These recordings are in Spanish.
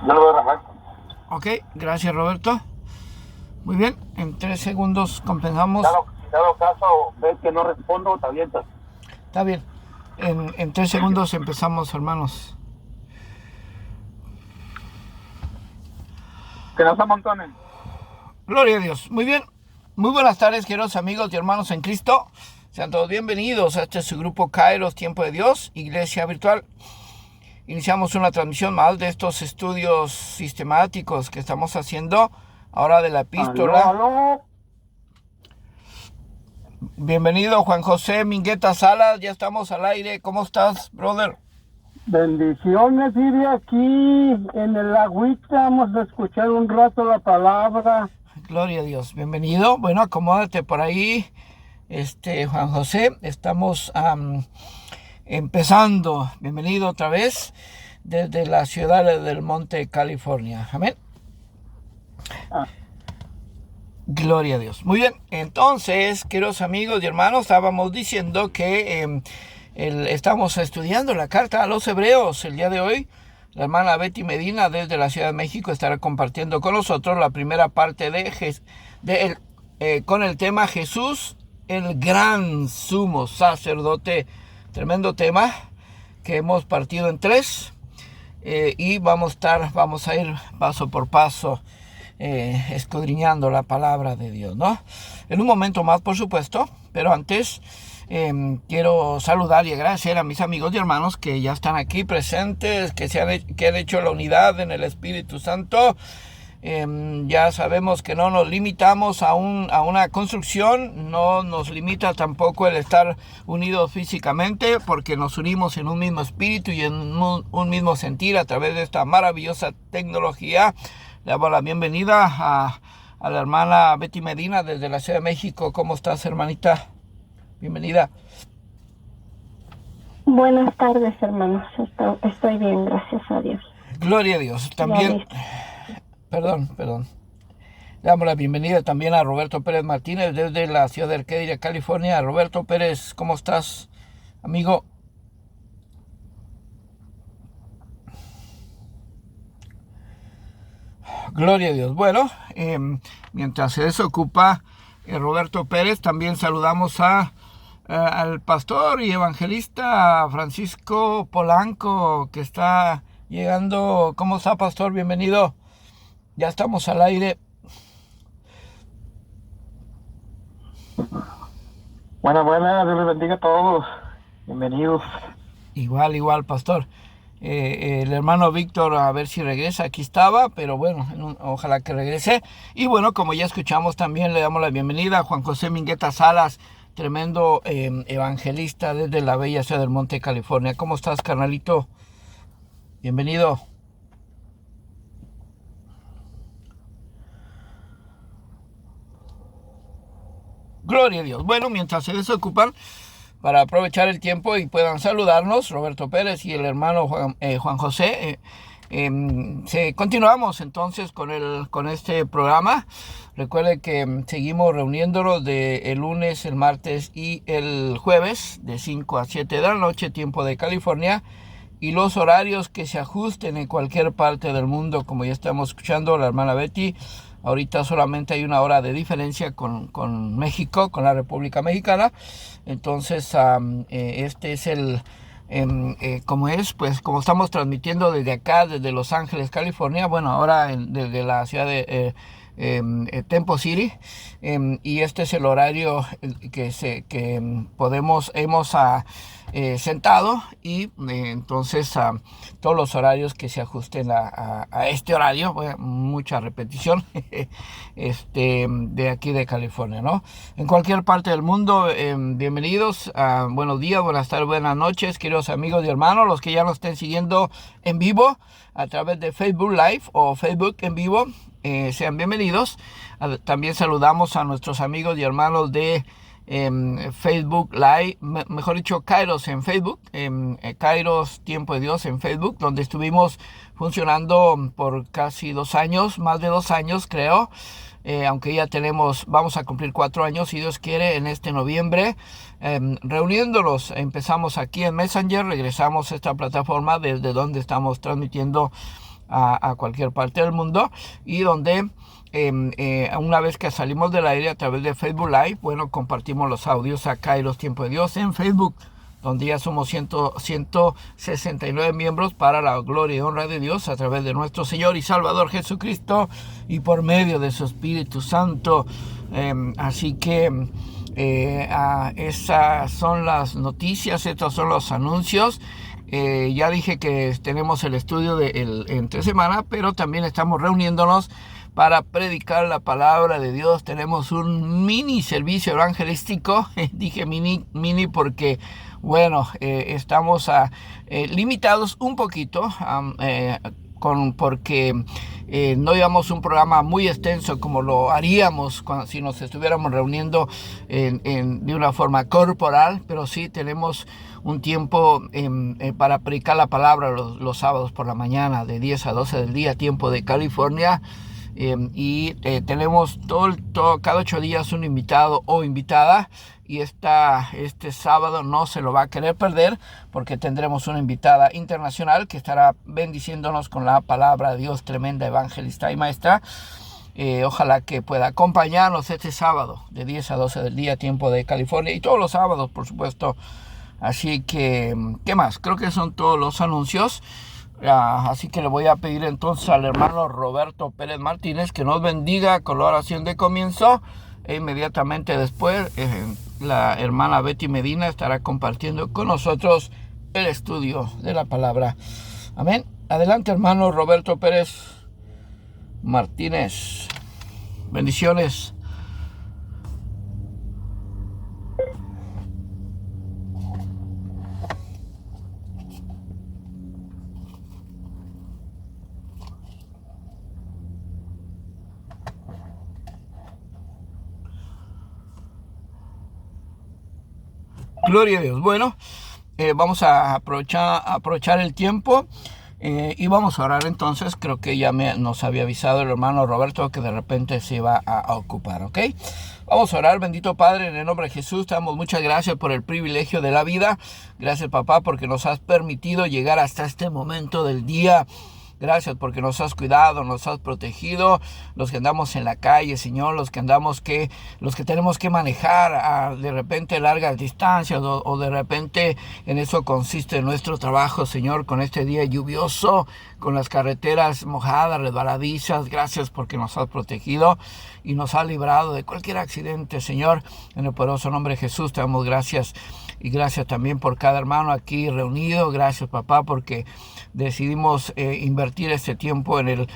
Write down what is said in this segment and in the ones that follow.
Yo lo veo, Rafael. Ok, gracias Roberto. Muy bien, en 3 segundos compensamos. Dado caso, ves que no respondo, te avientas. Está bien, en 3 segundos empezamos, hermanos. Que no se amontonen. Gloria a Dios. Muy bien, muy buenas tardes, queridos amigos y hermanos en Cristo. Sean todos bienvenidos a este su grupo Kairos, Tiempo de Dios, Iglesia Virtual. Iniciamos una transmisión más de estos estudios sistemáticos que estamos haciendo ahora de la epístola. Aló. Bienvenido Juan José Mingueta Salas, ya estamos al aire. ¿Cómo estás, brother? Bendiciones, vive aquí en el agüita. Vamos a escuchar un rato la palabra. Gloria a Dios, bienvenido. Bueno, acomódate por ahí, Juan José. Estamos empezando. Bienvenido otra vez desde la ciudad del Monte, California. Amén. Gloria a Dios. Muy bien, entonces, queridos amigos y hermanos, estábamos diciendo que estamos estudiando la carta a los Hebreos. El día de hoy, la hermana Betty Medina desde la Ciudad de México estará compartiendo con nosotros la primera parte con el tema Jesús, el gran sumo sacerdote. Tremendo tema que hemos partido en 3 y vamos a ir paso por paso escudriñando la palabra de Dios, ¿no? En un momento más, por supuesto, pero antes quiero saludar y agradecer a mis amigos y hermanos que ya están aquí presentes, que han hecho la unidad en el Espíritu Santo. Ya sabemos que no nos limitamos a una construcción, no nos limita tampoco el estar unidos físicamente, porque nos unimos en un mismo espíritu y en un mismo sentir a través de esta maravillosa tecnología. Le damos la bienvenida a la hermana Betty Medina desde la Ciudad de México. ¿Cómo estás, hermanita? Bienvenida. Buenas tardes, hermanos. Estoy bien, gracias a Dios. Gloria a Dios. También, perdón. Le damos la bienvenida también a Roberto Pérez Martínez desde la ciudad de Arcadia, California. Roberto Pérez, ¿cómo estás, amigo? Gloria a Dios. Bueno, mientras se desocupa Roberto Pérez, también saludamos al pastor y evangelista Francisco Polanco, que está llegando. ¿Cómo está, pastor? Bienvenido. Ya estamos al aire. Buenas, Dios les bendiga a todos. Bienvenidos. Igual, pastor. El hermano Víctor, a ver si regresa, aquí estaba, pero bueno, ojalá que regrese. Y bueno, como ya escuchamos, también le damos la bienvenida a Juan José Mingueta Salas, tremendo evangelista desde la bella ciudad del Monte, California. ¿Cómo estás, carnalito? Bienvenido. Gloria a Dios. Bueno, mientras se desocupan, para aprovechar el tiempo y puedan saludarnos, Roberto Pérez y el hermano Juan José, continuamos entonces con este programa. Recuerde que seguimos reuniéndonos el lunes, el martes y el jueves de 5 a 7 de la noche, tiempo de California, y los horarios que se ajusten en cualquier parte del mundo, como ya estamos escuchando la hermana Betty. Ahorita solamente hay una hora de diferencia con México, con la República Mexicana. Entonces, este es como estamos transmitiendo desde acá, desde Los Ángeles, California. Bueno, ahora desde la ciudad de Temple City. Y este es el horario que hemos sentado, y entonces todos los horarios que se ajusten a este horario, mucha repetición, de aquí de California, ¿no? En cualquier parte del mundo, bienvenidos, buenos días, buenas tardes, buenas noches, queridos amigos y hermanos, los que ya nos estén siguiendo en vivo a través de Facebook Live o Facebook en vivo, sean bienvenidos. También saludamos a nuestros amigos y hermanos de Facebook Live, mejor dicho, Kairos en Facebook, Kairos Tiempo de Dios en Facebook, donde estuvimos funcionando por casi 2 años, más de 2 años creo, aunque ya vamos a cumplir 4 años, si Dios quiere, en este noviembre, reuniéndolos. Empezamos aquí en Messenger, regresamos a esta plataforma desde donde estamos transmitiendo a cualquier parte del mundo, y donde una vez que salimos del aire a través de Facebook Live, bueno, compartimos los audios acá y los tiempos de Dios en Facebook, donde ya somos 169 miembros para la gloria y honra de Dios a través de nuestro Señor y Salvador Jesucristo y por medio de su Espíritu Santo. Así que esas son las noticias, estos son los anuncios. Ya dije que tenemos el estudio entre semana, pero también estamos reuniéndonos para predicar la palabra de Dios. Tenemos un mini servicio evangelístico. Dije mini porque, bueno, estamos limitados un poquito porque no llevamos un programa muy extenso como lo haríamos si nos estuviéramos reuniendo de una forma corporal, pero sí tenemos un tiempo para predicar la palabra los sábados por la mañana de 10 a 12 del día, tiempo de California. Y tenemos cada 8 días un invitado o invitada, y este sábado no se lo va a querer perder porque tendremos una invitada internacional que estará bendiciéndonos con la palabra de Dios, tremenda evangelista y maestra. Ojalá que pueda acompañarnos este sábado de 10 a 12 del día, tiempo de California, y todos los sábados, por supuesto. Así que, ¿qué más? Creo que son todos los anuncios. Así que le voy a pedir entonces al hermano Roberto Pérez Martínez que nos bendiga con la oración de comienzo, e inmediatamente después la hermana Betty Medina estará compartiendo con nosotros el estudio de la palabra. Amén. Adelante, hermano Roberto Pérez Martínez. Bendiciones. Gloria a Dios. Bueno, vamos a aprovechar el tiempo y vamos a orar entonces. Creo que ya nos había avisado el hermano Roberto que de repente se iba a ocupar, ¿ok? Vamos a orar. Bendito Padre, en el nombre de Jesús, te damos muchas gracias por el privilegio de la vida. Gracias, papá, porque nos has permitido llegar hasta este momento del día. Gracias porque nos has cuidado, nos has protegido, los que andamos en la calle, Señor, los que tenemos que manejar de repente largas distancias o de repente en eso consiste nuestro trabajo, Señor, con este día lluvioso, con las carreteras mojadas, resbaladizas. Gracias porque nos has protegido y nos has librado de cualquier accidente, Señor. En el poderoso nombre de Jesús te damos gracias, y gracias también por cada hermano aquí reunido. Gracias, papá, porque decidimos invertir este tiempo en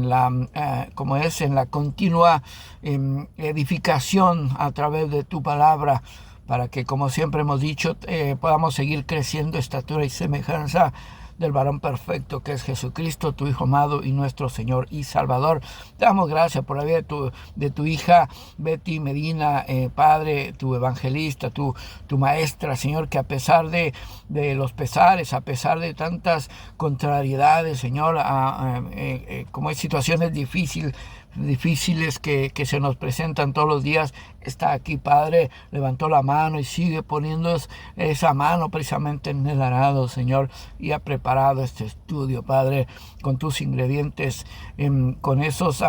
la continua edificación a través de tu palabra, para que, como siempre hemos dicho, podamos seguir creciendo en estatura y semejanza del varón perfecto que es Jesucristo, tu Hijo amado y nuestro Señor y Salvador. Te damos gracias por la vida de tu hija Betty Medina, Padre, tu evangelista, tu maestra, Señor, que a pesar de los pesares, a pesar de tantas contrariedades, Señor, como hay situaciones difíciles que se nos presentan todos los días, está aquí, Padre. Levantó la mano y sigue poniendo esa mano precisamente en el arado, Señor, y ha preparado este estudio, Padre, con tus ingredientes, con esos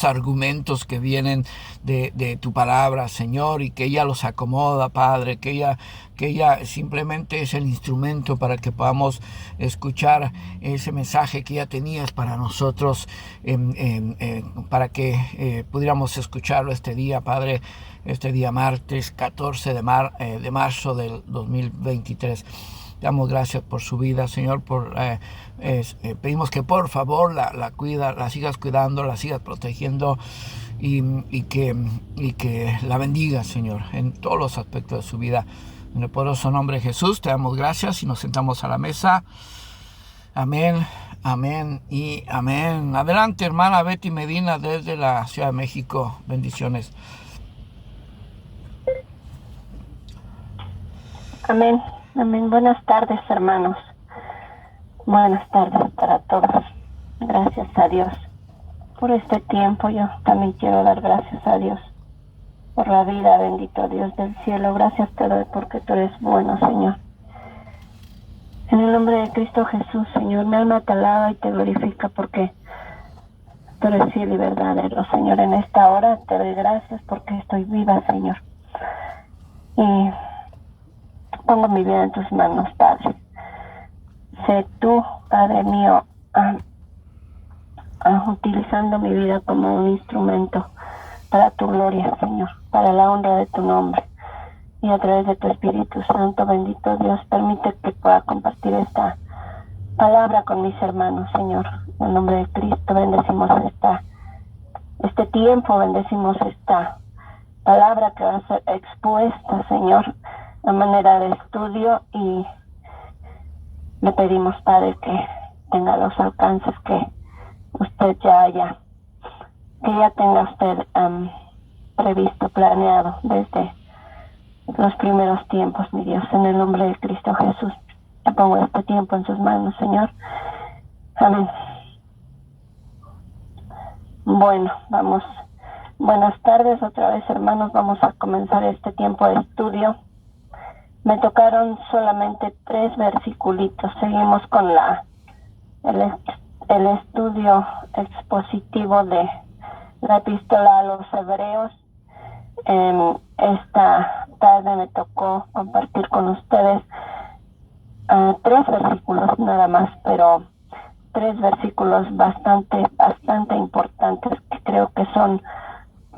argumentos que vienen de tu palabra, Señor, y que ella los acomoda, Padre, que ella simplemente es el instrumento para que podamos escuchar ese mensaje que ya tenías para nosotros, para que pudiéramos escucharlo este día, Padre, este día martes 14 de marzo del 2023. Damos gracias por su vida, Señor. Pedimos que por favor la sigas cuidando, la sigas protegiendo, y que la bendiga, Señor, en todos los aspectos de su vida. En el poderoso nombre de Jesús te damos gracias y nos sentamos a la mesa. Amén, amén y amén. Adelante, hermana Betty Medina, desde la Ciudad de México. Bendiciones. Amén, amén. Buenas tardes, hermanos. Buenas tardes para todos. Gracias a Dios por este tiempo. Yo también quiero dar gracias a Dios por la vida. Bendito Dios del cielo. Gracias te doy porque tú eres bueno, Señor. En el nombre de Cristo Jesús, Señor, mi alma te alaba y te glorifica porque tú eres fiel y verdadero, Señor. En esta hora te doy gracias porque estoy viva, Señor. Y pongo mi vida en tus manos, Padre. Sé tú, Padre mío, utilizando mi vida como un instrumento para tu gloria, Señor, para la honra de tu nombre. Y a través de tu Espíritu Santo, bendito Dios, permite que pueda compartir esta palabra con mis hermanos, Señor. En el nombre de Cristo bendecimos este tiempo, bendecimos esta palabra que va a ser expuesta, Señor, a manera de estudio, y le pedimos, Padre, que tenga los alcances que usted ya tenga usted previsto, planeado desde los primeros tiempos, mi Dios. En el nombre de Cristo Jesús, te pongo este tiempo en sus manos, Señor. Amén. Bueno, vamos. Buenas tardes otra vez, hermanos. Vamos a comenzar este tiempo de estudio. Me tocaron solamente 3 versículos. Seguimos con el estudio expositivo de la epístola a los Hebreos. Esta tarde me tocó compartir con ustedes 3 versículos nada más, pero 3 versículos bastante importantes, que creo que son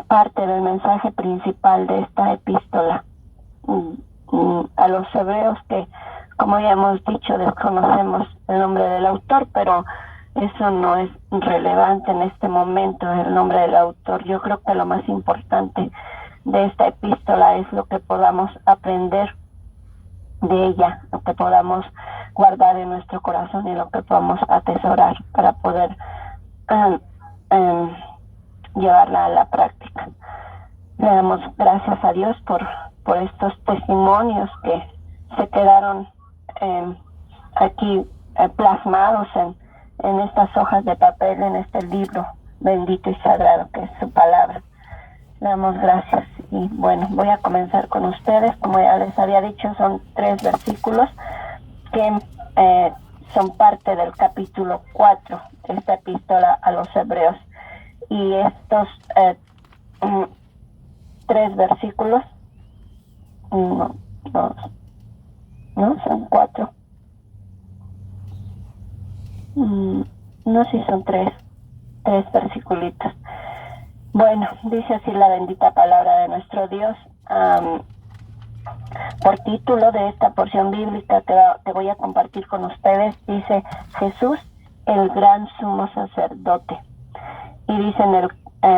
parte del mensaje principal de esta epístola a los Hebreos, que, como ya hemos dicho, desconocemos el nombre del autor, pero eso no es relevante en este momento, el nombre del autor. Yo creo que lo más importante de esta epístola es lo que podamos aprender de ella, lo que podamos guardar en nuestro corazón y lo que podamos atesorar para poder llevarla a la práctica. Le damos gracias a Dios por estos testimonios que se quedaron aquí plasmados en estas hojas de papel, en este libro bendito y sagrado que es su palabra. Le damos gracias. Y bueno, voy a comenzar con ustedes. Como ya les había dicho, son 3 versículos que son parte del capítulo 4 de esta epístola a los Hebreos. Y estos 3 versículos, son 4. No, si son 3 versículos. Bueno, dice así la bendita palabra de nuestro Dios. Por título de esta porción bíblica que voy a compartir con ustedes, dice Jesús, el gran sumo sacerdote. Y dice en el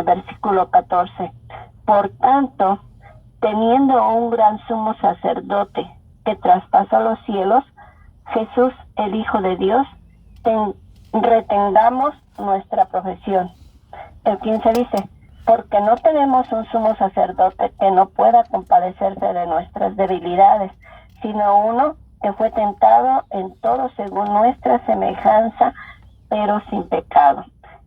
versículo 14, por tanto, teniendo un gran sumo sacerdote que traspasó los cielos, Jesús, el Hijo de Dios, retengamos nuestra profesión. El 15 dice, porque no tenemos un sumo sacerdote que no pueda compadecerse de nuestras debilidades, sino uno que fue tentado en todo según nuestra semejanza, pero sin pecado.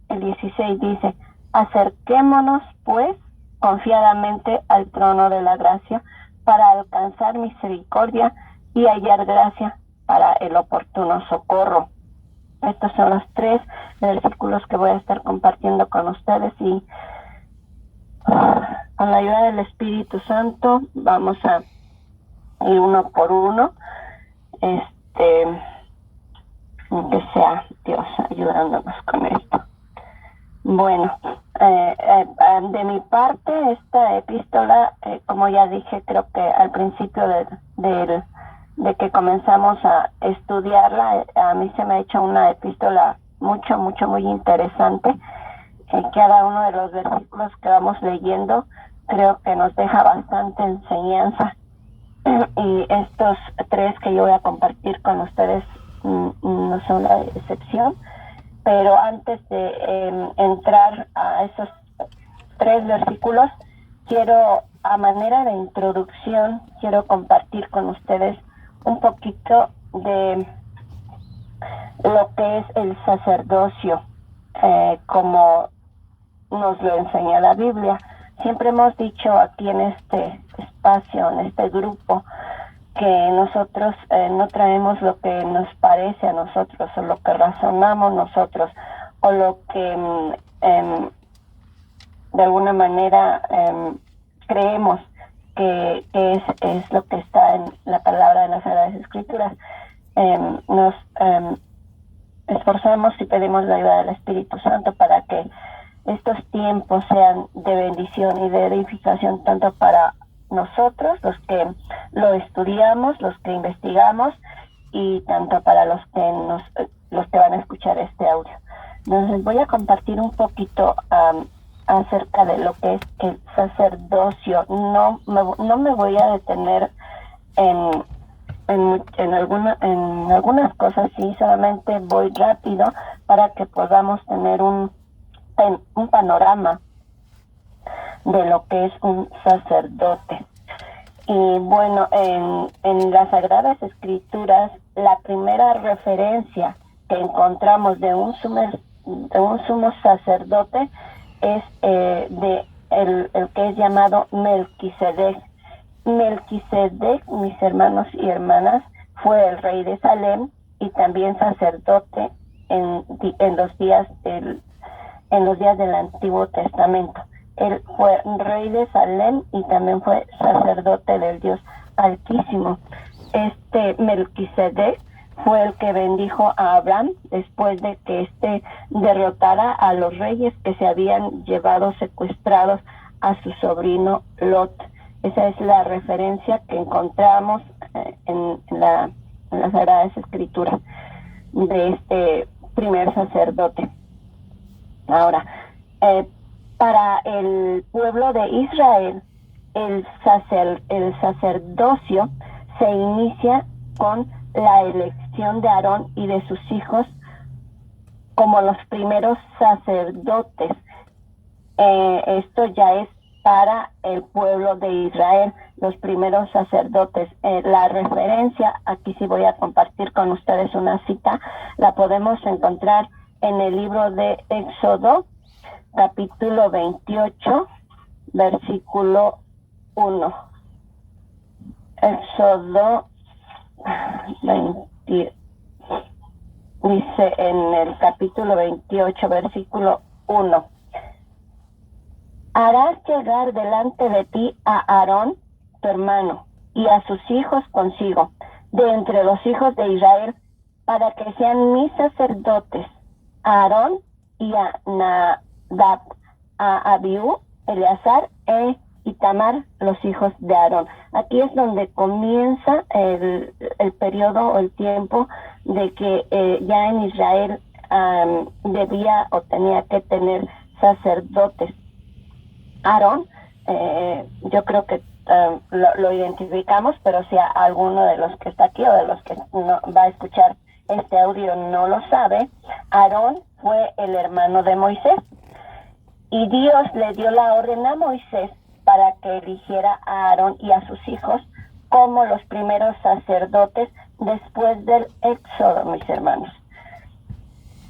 El 16 dice, acerquémonos pues confiadamente al trono de la gracia para alcanzar misericordia y hallar gracia para el oportuno socorro. Estos son los 3 versículos que voy a estar compartiendo con ustedes, y con la ayuda del Espíritu Santo vamos a ir uno por uno, que sea Dios ayudándonos con esto. Bueno, de mi parte, esta epístola, como ya dije, creo que al principio de que comenzamos a estudiarla, a mí se me ha hecho una epístola muy interesante. Cada uno de los versículos que vamos leyendo creo que nos deja bastante enseñanza, y estos 3 que yo voy a compartir con ustedes no son la excepción. Pero antes de entrar a esos 3 versículos, quiero, a manera de introducción, quiero compartir con ustedes un poquito de lo que es el sacerdocio, como nos lo enseña la Biblia. Siempre hemos dicho aquí en este espacio, en este grupo, que nosotros no traemos lo que nos parece a nosotros, o lo que razonamos nosotros, o lo que de alguna manera creemos que es lo que está en la palabra de las Sagradas Escrituras. Nos esforzamos y pedimos la ayuda del Espíritu Santo para que estos tiempos sean de bendición y de edificación tanto para nosotros, los que lo estudiamos, los que investigamos, y tanto para los que van a escuchar este audio. Entonces voy a compartir un poquito acerca de lo que es el sacerdocio. No me voy a detener en algunas cosas, sí, solamente voy rápido para que podamos tener un panorama de lo que es un sacerdote. Y bueno, en las Sagradas Escrituras, la primera referencia que encontramos de un sumo sacerdote es de el que es llamado Melquisedec. Melquisedec, mis hermanos y hermanas, fue el rey de Salem y también sacerdote en los días del Antiguo Testamento. Él fue rey de Salem y también fue sacerdote del Dios Altísimo. Este Melquisedec fue el que bendijo a Abraham después de que derrotara a los reyes que se habían llevado secuestrados a su sobrino Lot. Esa es la referencia que encontramos en las Sagradas Escrituras de este primer sacerdote. Ahora, para el pueblo de Israel, el sacerdocio se inicia con la elección de Aarón y de sus hijos como los primeros sacerdotes. Esto ya es para el pueblo de Israel, los primeros sacerdotes. La referencia, aquí sí voy a compartir con ustedes una cita, la podemos encontrar en el libro de Éxodo, capítulo 28, versículo 1. Éxodo 20, dice en el capítulo 28, versículo 1. Harás llegar delante de ti a Aarón, tu hermano, y a sus hijos consigo, de entre los hijos de Israel, para que sean mis sacerdotes, a Aarón y a Nadab, a Abiú, Eleazar e Itamar, los hijos de Aarón. Aquí es donde comienza el periodo o el tiempo de que ya en Israel debía o tenía que tener sacerdotes. Aarón, yo creo que lo identificamos, pero si alguno de los que está aquí o de los que no va a escuchar este audio no lo sabe, Aarón fue el hermano de Moisés y Dios le dio la orden a Moisés para que eligiera a Aarón y a sus hijos como los primeros sacerdotes después del Éxodo, mis hermanos.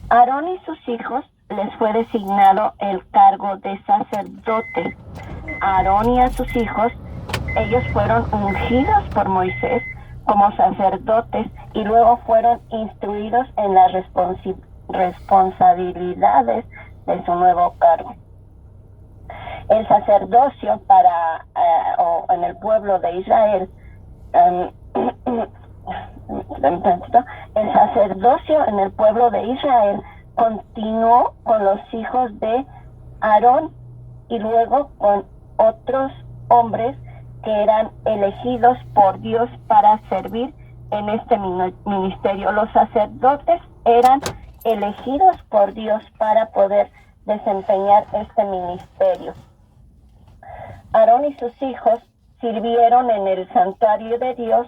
Aarón y sus hijos les fue designado el cargo de sacerdotes. A Aarón y a sus hijos, ellos fueron ungidos por Moisés como sacerdotes y luego fueron instruidos en las responsabilidades de su nuevo cargo. El sacerdocio o en el pueblo de Israel, el sacerdocio en el pueblo de Israel continuó con los hijos de Aarón y luego con otros hombres que eran elegidos por Dios para servir en este ministerio. Los sacerdotes eran elegidos por Dios para poder desempeñar este ministerio. Aarón y sus hijos sirvieron en el santuario de Dios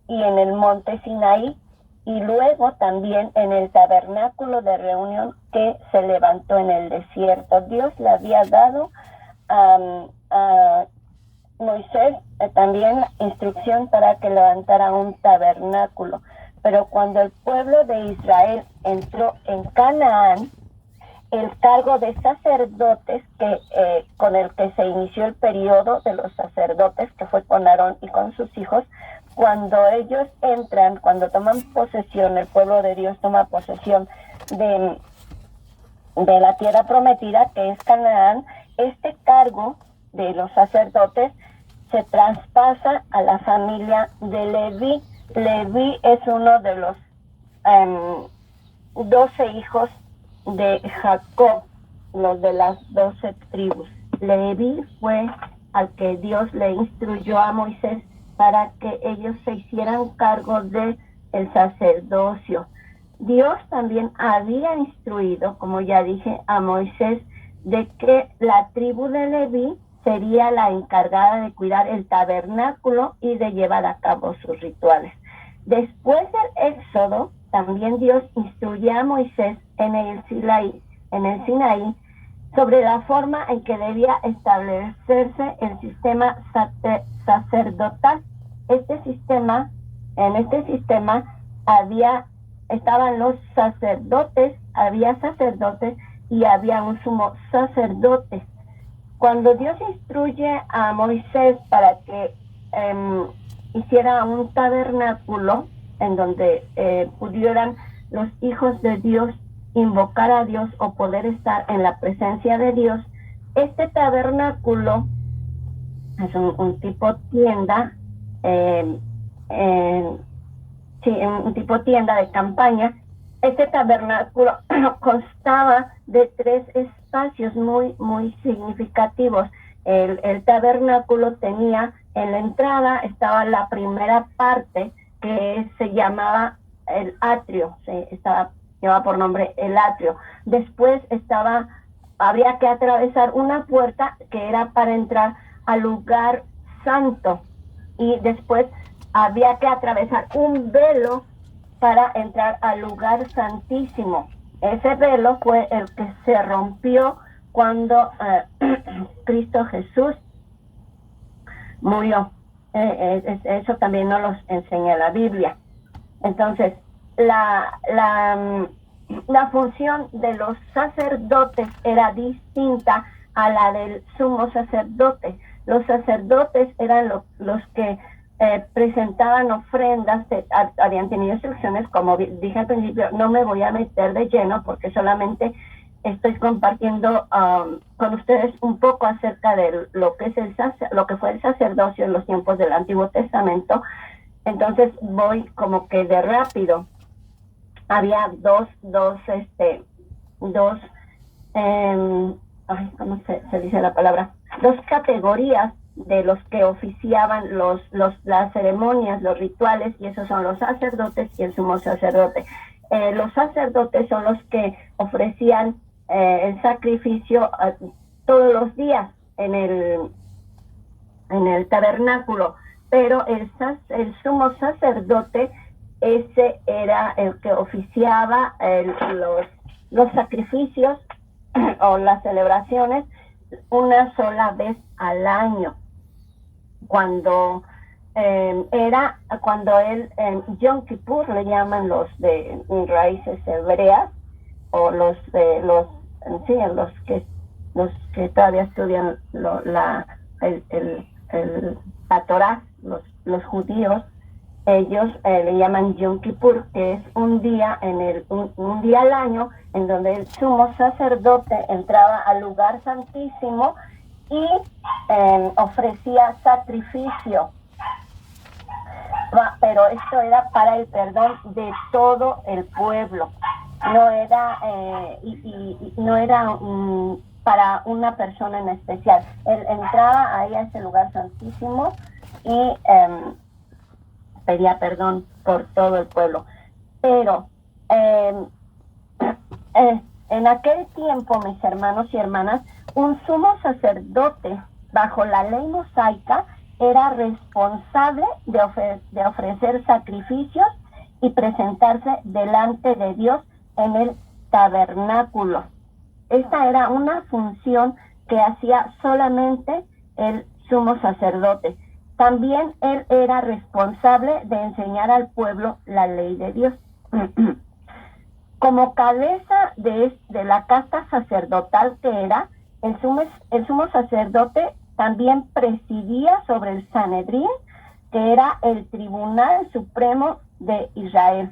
y en el monte Sinaí, y luego también en el tabernáculo de reunión que se levantó en el desierto. Dios le había dado a Moisés también instrucción para que levantara un tabernáculo. Pero cuando el pueblo de Israel entró en Canaán, el cargo de sacerdotes con el que se inició el periodo de los sacerdotes, que fue con Aarón y con sus hijos, cuando ellos entran, cuando toman posesión, el pueblo de Dios toma posesión de la tierra prometida, que es Canaán, este cargo de los sacerdotes se traspasa a la familia de Leví. Leví es uno de los 12 hijos de Jacob, los de las 12 tribus. Leví fue al que Dios le instruyó a Moisés para que ellos se hicieran cargo de el sacerdocio. Dios también había instruido, como ya dije, a Moisés de que la tribu de Leví sería la encargada de cuidar el tabernáculo y de llevar a cabo sus rituales. Después del Éxodo, también Dios instruyó a Moisés en el Sinaí sobre la forma en que debía establecerse el sistema sacerdotal. En este sistema estaban los sacerdotes, había sacerdotes y había un sumo sacerdote. Cuando Dios instruye a Moisés para que hiciera un tabernáculo en donde pudieran los hijos de Dios invocar a Dios o poder estar en la presencia de Dios, este tabernáculo es un tipo tienda, un tipo tienda de campaña. Este tabernáculo constaba de 3 espacios muy significativos. El tabernáculo tenía, en la entrada estaba la primera parte que se llamaba el atrio, llevaba por nombre el atrio. Después habría que atravesar una puerta que era para entrar al lugar santo, y después había que atravesar un velo para entrar al lugar santísimo. Ese velo fue el que se rompió cuando Cristo Jesús murió. Eso también nos lo enseña la Biblia. Entonces, la función de los sacerdotes era distinta a la del sumo sacerdote. Los sacerdotes eran los que presentaban ofrendas, habían tenido instrucciones, como dije al principio. No me voy a meter de lleno porque solamente estoy compartiendo con ustedes un poco acerca de lo que fue el sacerdocio en los tiempos del Antiguo Testamento. Entonces voy como que de rápido. Había ¿cómo se dice la palabra? 2 categorías de los que oficiaban las ceremonias, los rituales, y esos son los sacerdotes y el sumo sacerdote. Los sacerdotes son los que ofrecían el sacrificio todos los días en el tabernáculo, pero el sumo sacerdote, ese era el que oficiaba los sacrificios o las celebraciones una sola vez al año, cuando Yom Kippur, le llaman los de raíces hebreas, o los que todavía estudian la Torá, los judíos. Ellos le llaman Yom Kippur, que es un día un día al año en donde el sumo sacerdote entraba al lugar santísimo y ofrecía sacrificio. Pero esto era para el perdón de todo el pueblo. No era no era para una persona en especial. Él entraba ahí a ese lugar santísimo y pedía perdón por todo el pueblo. Pero en aquel tiempo, mis hermanos y hermanas, un sumo sacerdote bajo la ley mosaica era responsable de ofrecer sacrificios y presentarse delante de Dios en el tabernáculo. Esta era una función que hacía solamente el sumo sacerdote. También él era responsable de enseñar al pueblo la ley de Dios. Como cabeza de la casta sacerdotal que era, el sumo sacerdote también presidía sobre el Sanedrín, que era el Tribunal Supremo de Israel.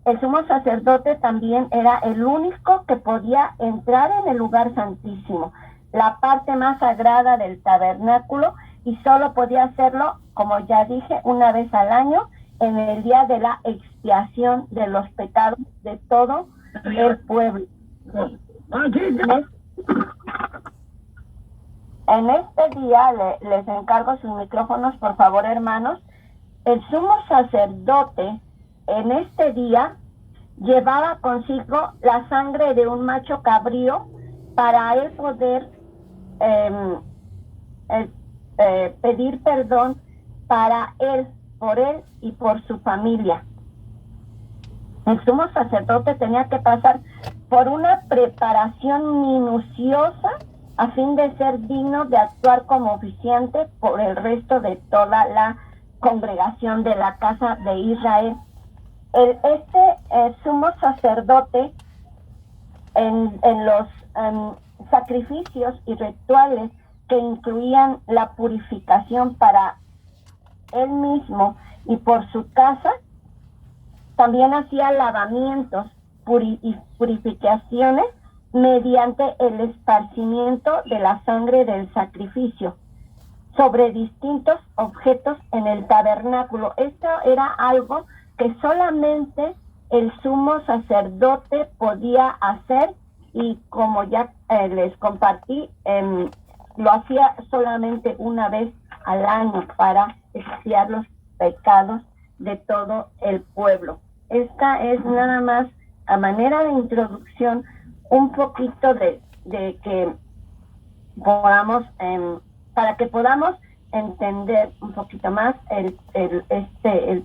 El sumo sacerdote también era el único que podía entrar en el lugar santísimo, la parte más sagrada del tabernáculo, y solo podía hacerlo, como ya dije, una vez al año, en el día de la expiación de los pecados de todo el pueblo. En este día les encargo sus micrófonos, por favor, hermanos. El sumo sacerdote en este día llevaba consigo la sangre de un macho cabrío para él poder pedir perdón para él, por él y por su familia. El sumo sacerdote tenía que pasar por una preparación minuciosa a fin de ser digno de actuar como oficiante por el resto de toda la congregación de la casa de Israel. Este sumo sacerdote en los sacrificios y rituales que incluían la purificación para él mismo y por su casa, también hacía lavamientos y purificaciones mediante el esparcimiento de la sangre del sacrificio sobre distintos objetos en el tabernáculo. Esto era algo que solamente el sumo sacerdote podía hacer, y como ya les compartí, lo hacía solamente una vez al año para expiar los pecados de todo el pueblo. Esta es nada más a manera de introducción, un poquito de que podamos, para que podamos entender un poquito más el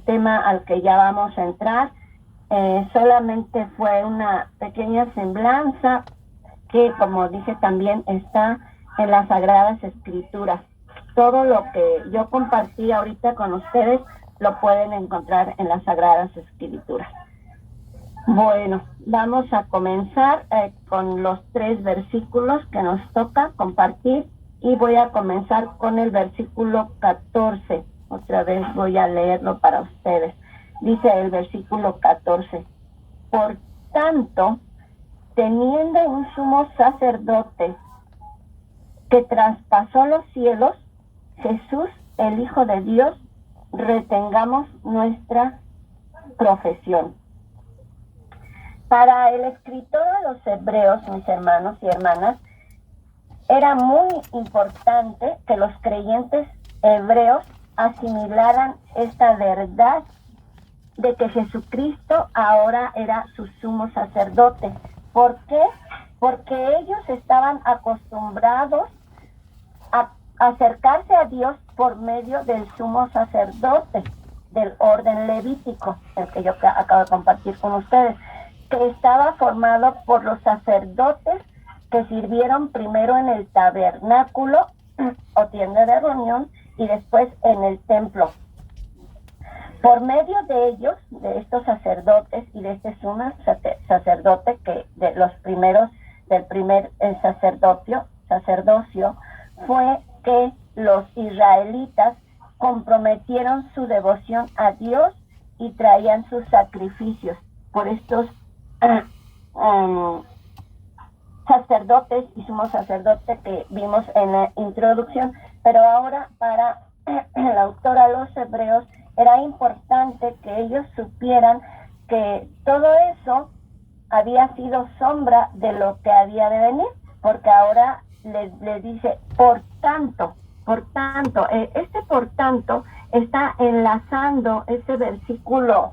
tema al que ya vamos a entrar. Solamente fue una pequeña semblanza que, como dije, también está en las Sagradas Escrituras. Todo lo que yo compartí ahorita con ustedes lo pueden encontrar en las Sagradas Escrituras. Bueno, vamos a comenzar con los 3 versículos que nos toca compartir, y voy a comenzar con el versículo 14. Otra vez voy a leerlo para ustedes. Dice el versículo 14: por tanto, teniendo un sumo sacerdote que traspasó los cielos, Jesús, el Hijo de Dios, retengamos nuestra profesión. Para el escritor de los Hebreos, mis hermanos y hermanas, era muy importante que los creyentes hebreos asimilaran esta verdad de que Jesucristo ahora era su sumo sacerdote. ¿Por qué? Porque ellos estaban acostumbrados a acercarse a Dios por medio del sumo sacerdote del orden levítico, el que yo acabo de compartir con ustedes, que estaba formado por los sacerdotes que sirvieron primero en el tabernáculo o tienda de reunión y después en el templo. Por medio de ellos, de estos sacerdotes y de este sumo sacerdote, que de los primeros del primer sacerdocio, fue que los israelitas comprometieron su devoción a Dios y traían sus sacrificios por estos sacerdotes y sumo sacerdote que vimos en la introducción. Pero ahora, para el autor a los Hebreos, era importante que ellos supieran que todo eso había sido sombra de lo que había de venir, porque ahora les dice por tanto, este por tanto está enlazando ese versículo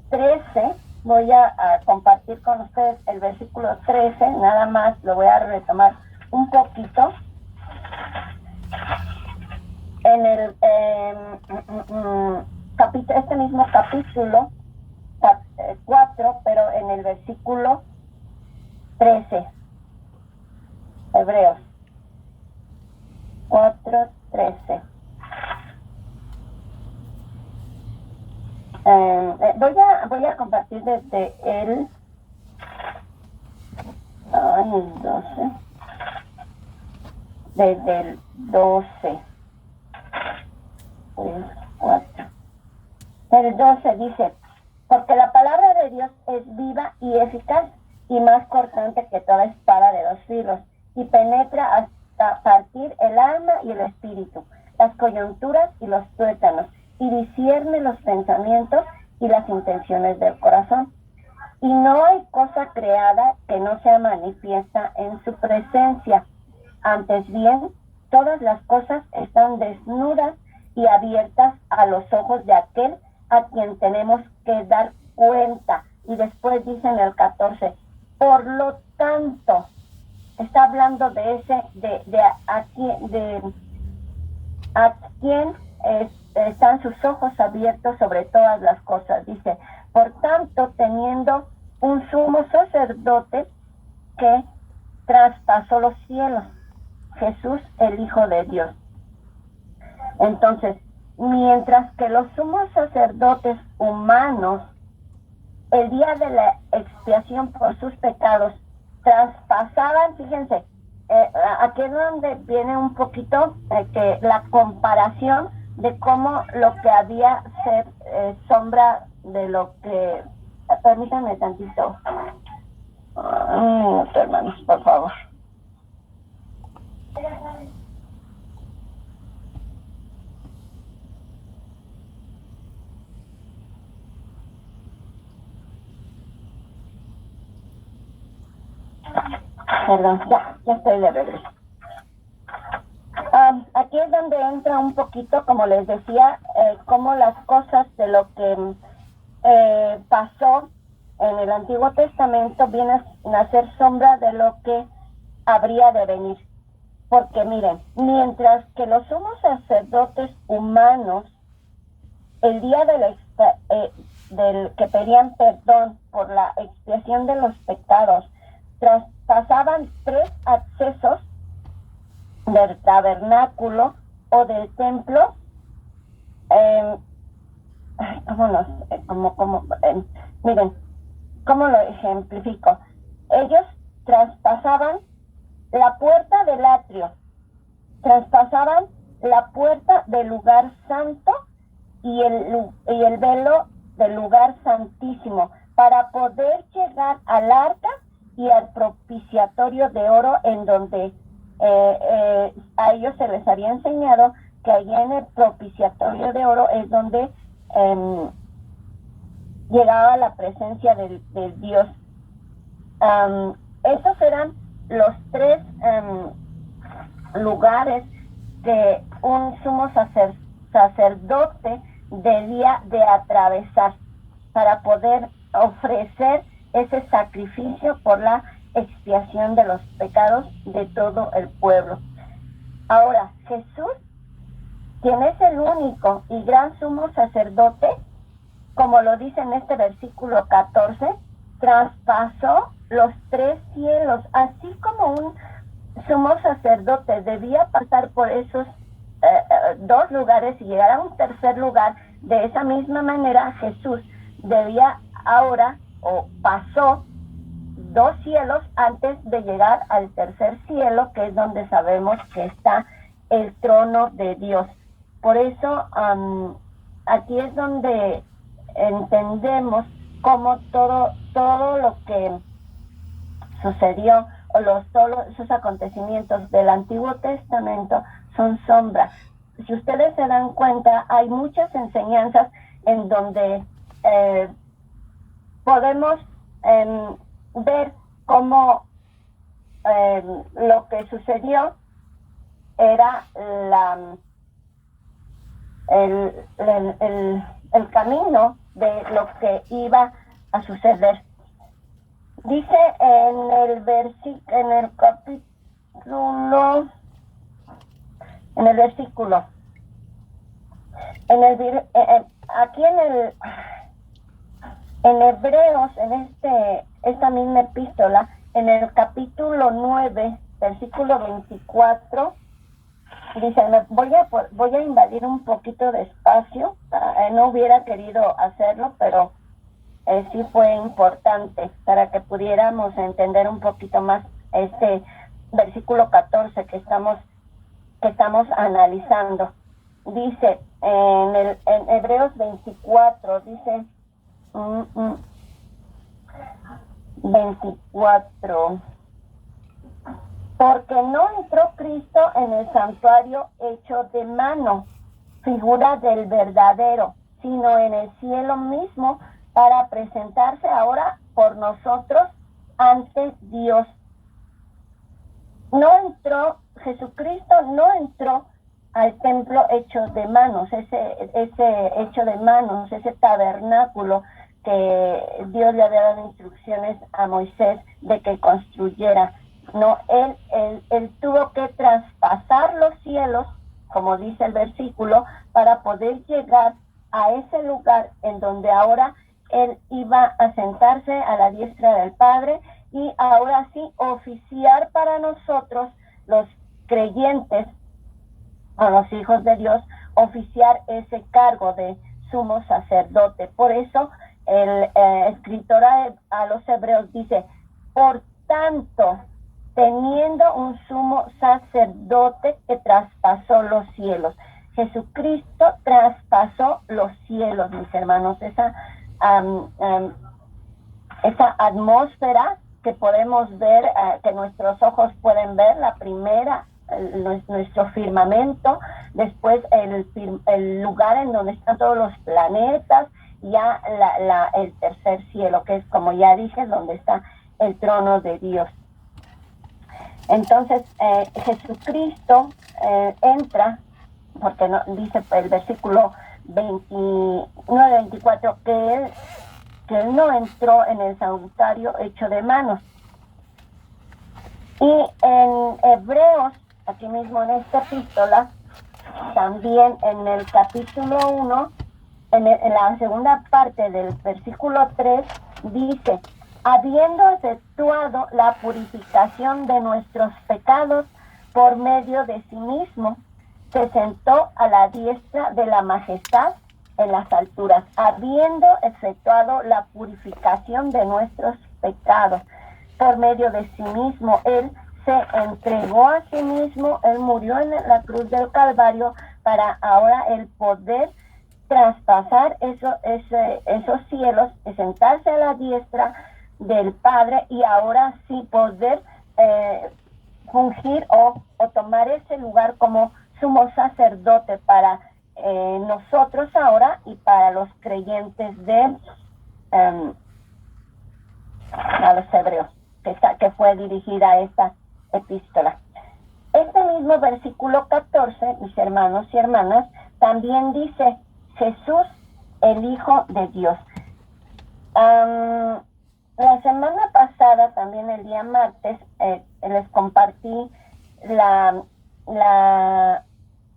13. Voy a compartir con ustedes el versículo 13, nada más lo voy a retomar un poquito. En el este mismo capítulo 4, pero en el versículo 13, Hebreos 4:13. Voy a compartir desde el 12, desde el 12. El 12 dice, porque la palabra de Dios es viva y eficaz y más cortante que toda espada de 2 filos y penetra hasta partir el alma y el espíritu, las coyunturas y los tuétanos, y discierne los pensamientos y las intenciones del corazón. Y no hay cosa creada que no sea manifiesta en su presencia. Antes bien, todas las cosas están desnudas y abiertas a los ojos de aquel a quien tenemos que dar cuenta. Y después dice en el 14, por lo tanto, está hablando de ese, a quien están sus ojos abiertos sobre todas las cosas. Dice, por tanto, teniendo un sumo sacerdote que traspasó los cielos, Jesús, el Hijo de Dios. Entonces, mientras que los sumos sacerdotes humanos, el día de la expiación por sus pecados, traspasaban, fíjense, aquí es donde viene un poquito que la comparación de cómo lo que había ser sombra de lo que... Permítanme tantito. Un minuto, hermanos, por favor. Perdón, ya estoy de regreso. Aquí es donde entra un poquito, como les decía, cómo las cosas de lo que pasó en el Antiguo Testamento viene a ser sombra de lo que habría de venir. Porque miren, mientras que los sumos sacerdotes humanos, el día del que pedían perdón por la expiación de los pecados, traspasaban 3 accesos del tabernáculo o del templo. Miren, ¿cómo lo ejemplifico? Ellos traspasaban la puerta del atrio, traspasaban la puerta del lugar santo y el velo del lugar santísimo para poder llegar al arca y al propiciatorio de oro, en donde a ellos se les había enseñado que allí en el propiciatorio de oro es donde llegaba la presencia del Dios. Esos eran los 3 lugares que un sumo sacerdote debía de atravesar para poder ofrecer ese sacrificio por la expiación de los pecados de todo el pueblo. Ahora, Jesús, quien es el único y gran sumo sacerdote, como lo dice en este versículo 14, traspasó los 3 cielos, así como un sumo sacerdote debía pasar por esos 2 lugares y llegar a un tercer lugar. De esa misma manera, Jesús debía ahora, o pasó 2 cielos antes de llegar al tercer cielo, que es donde sabemos que está el trono de Dios. Por eso, aquí es donde entendemos cómo todo lo que sucedió, o todos esos acontecimientos del Antiguo Testamento son sombras. Si ustedes se dan cuenta, hay muchas enseñanzas en donde podemos ver cómo lo que sucedió era el camino de lo que iba a suceder. Dice en el versículo, aquí en Hebreos, en esta misma epístola, en el capítulo 9, versículo 24, dice, voy a invadir un poquito de espacio. No hubiera querido hacerlo, pero sí fue importante para que pudiéramos entender un poquito más este versículo 14 que estamos analizando. dice en Hebreos 24, dice 24, porque no entró Cristo en el santuario hecho de mano, figura del verdadero, sino en el cielo mismo, para presentarse ahora por nosotros ante Dios. Jesucristo no entró al templo hecho de manos, ese hecho de manos, ese tabernáculo que Dios le había dado instrucciones a Moisés de que construyera. No, él tuvo que traspasar los cielos, como dice el versículo, para poder llegar a ese lugar en donde ahora él iba a sentarse a la diestra del Padre y ahora sí oficiar para nosotros, los creyentes o los hijos de Dios, oficiar ese cargo de sumo sacerdote. Por eso el escritor a los Hebreos dice, por tanto, teniendo un sumo sacerdote que traspasó los cielos. Jesucristo traspasó los cielos, mis hermanos. Esa atmósfera que podemos ver, que nuestros ojos pueden ver, la primera, nuestro firmamento, después el lugar en donde están todos los planetas, ya el tercer cielo, que es, como ya dije, donde está el trono de Dios. Entonces, Jesucristo entra, porque no, dice el versículo 29-24, que él no entró en el santuario hecho de manos. Y en Hebreos, aquí mismo en esta epístola, también en el capítulo 1, en la segunda parte del versículo 3, dice, habiendo efectuado la purificación de nuestros pecados por medio de sí mismo, se sentó a la diestra de la majestad en las alturas, habiendo efectuado la purificación de nuestros pecados por medio de sí mismo. Él se entregó a sí mismo, él murió en la cruz del Calvario para ahora el poder traspasar esos cielos y sentarse a la diestra del Padre y ahora sí poder fungir o tomar ese lugar como sumo sacerdote para nosotros ahora y para los creyentes de a los hebreos, que fue dirigida esta epístola. Este mismo versículo 14, mis hermanos y hermanas, también dice Jesús, el Hijo de Dios. La semana pasada, también el día martes, les compartí la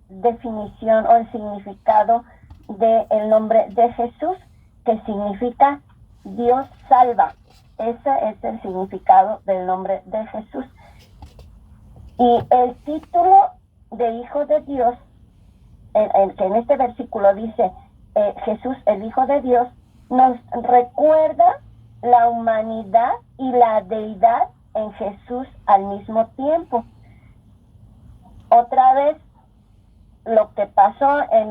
definición o el significado del nombre de Jesús, que significa Dios salva. Ese es el significado del nombre de Jesús. Y el título de Hijo de Dios, que en este versículo dice Jesús, el Hijo de Dios, nos recuerda la humanidad y la deidad en Jesús al mismo tiempo. Otra vez, lo que pasó en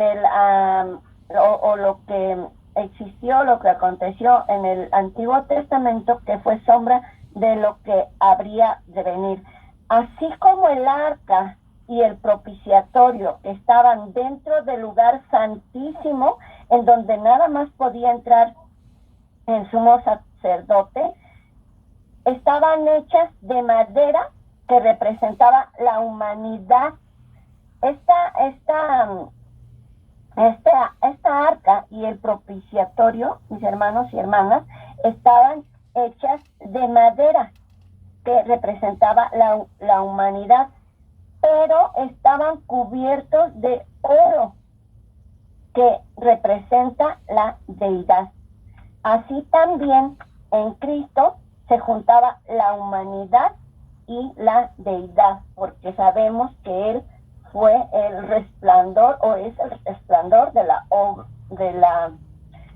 lo que existió, lo que aconteció en el Antiguo Testamento, que fue sombra de lo que habría de venir. Así como el arca y el propiciatorio estaban dentro del lugar santísimo, en donde nada más podía entrar el sumo sacerdote, estaban hechas de madera que representaba la humanidad. Esta arca y el propiciatorio, mis hermanos y hermanas, estaban hechas de madera que representaba la humanidad, pero estaban cubiertos de oro que representa la deidad. Así también en Cristo se juntaba la humanidad y la deidad, porque sabemos que Él fue el resplandor o es el resplandor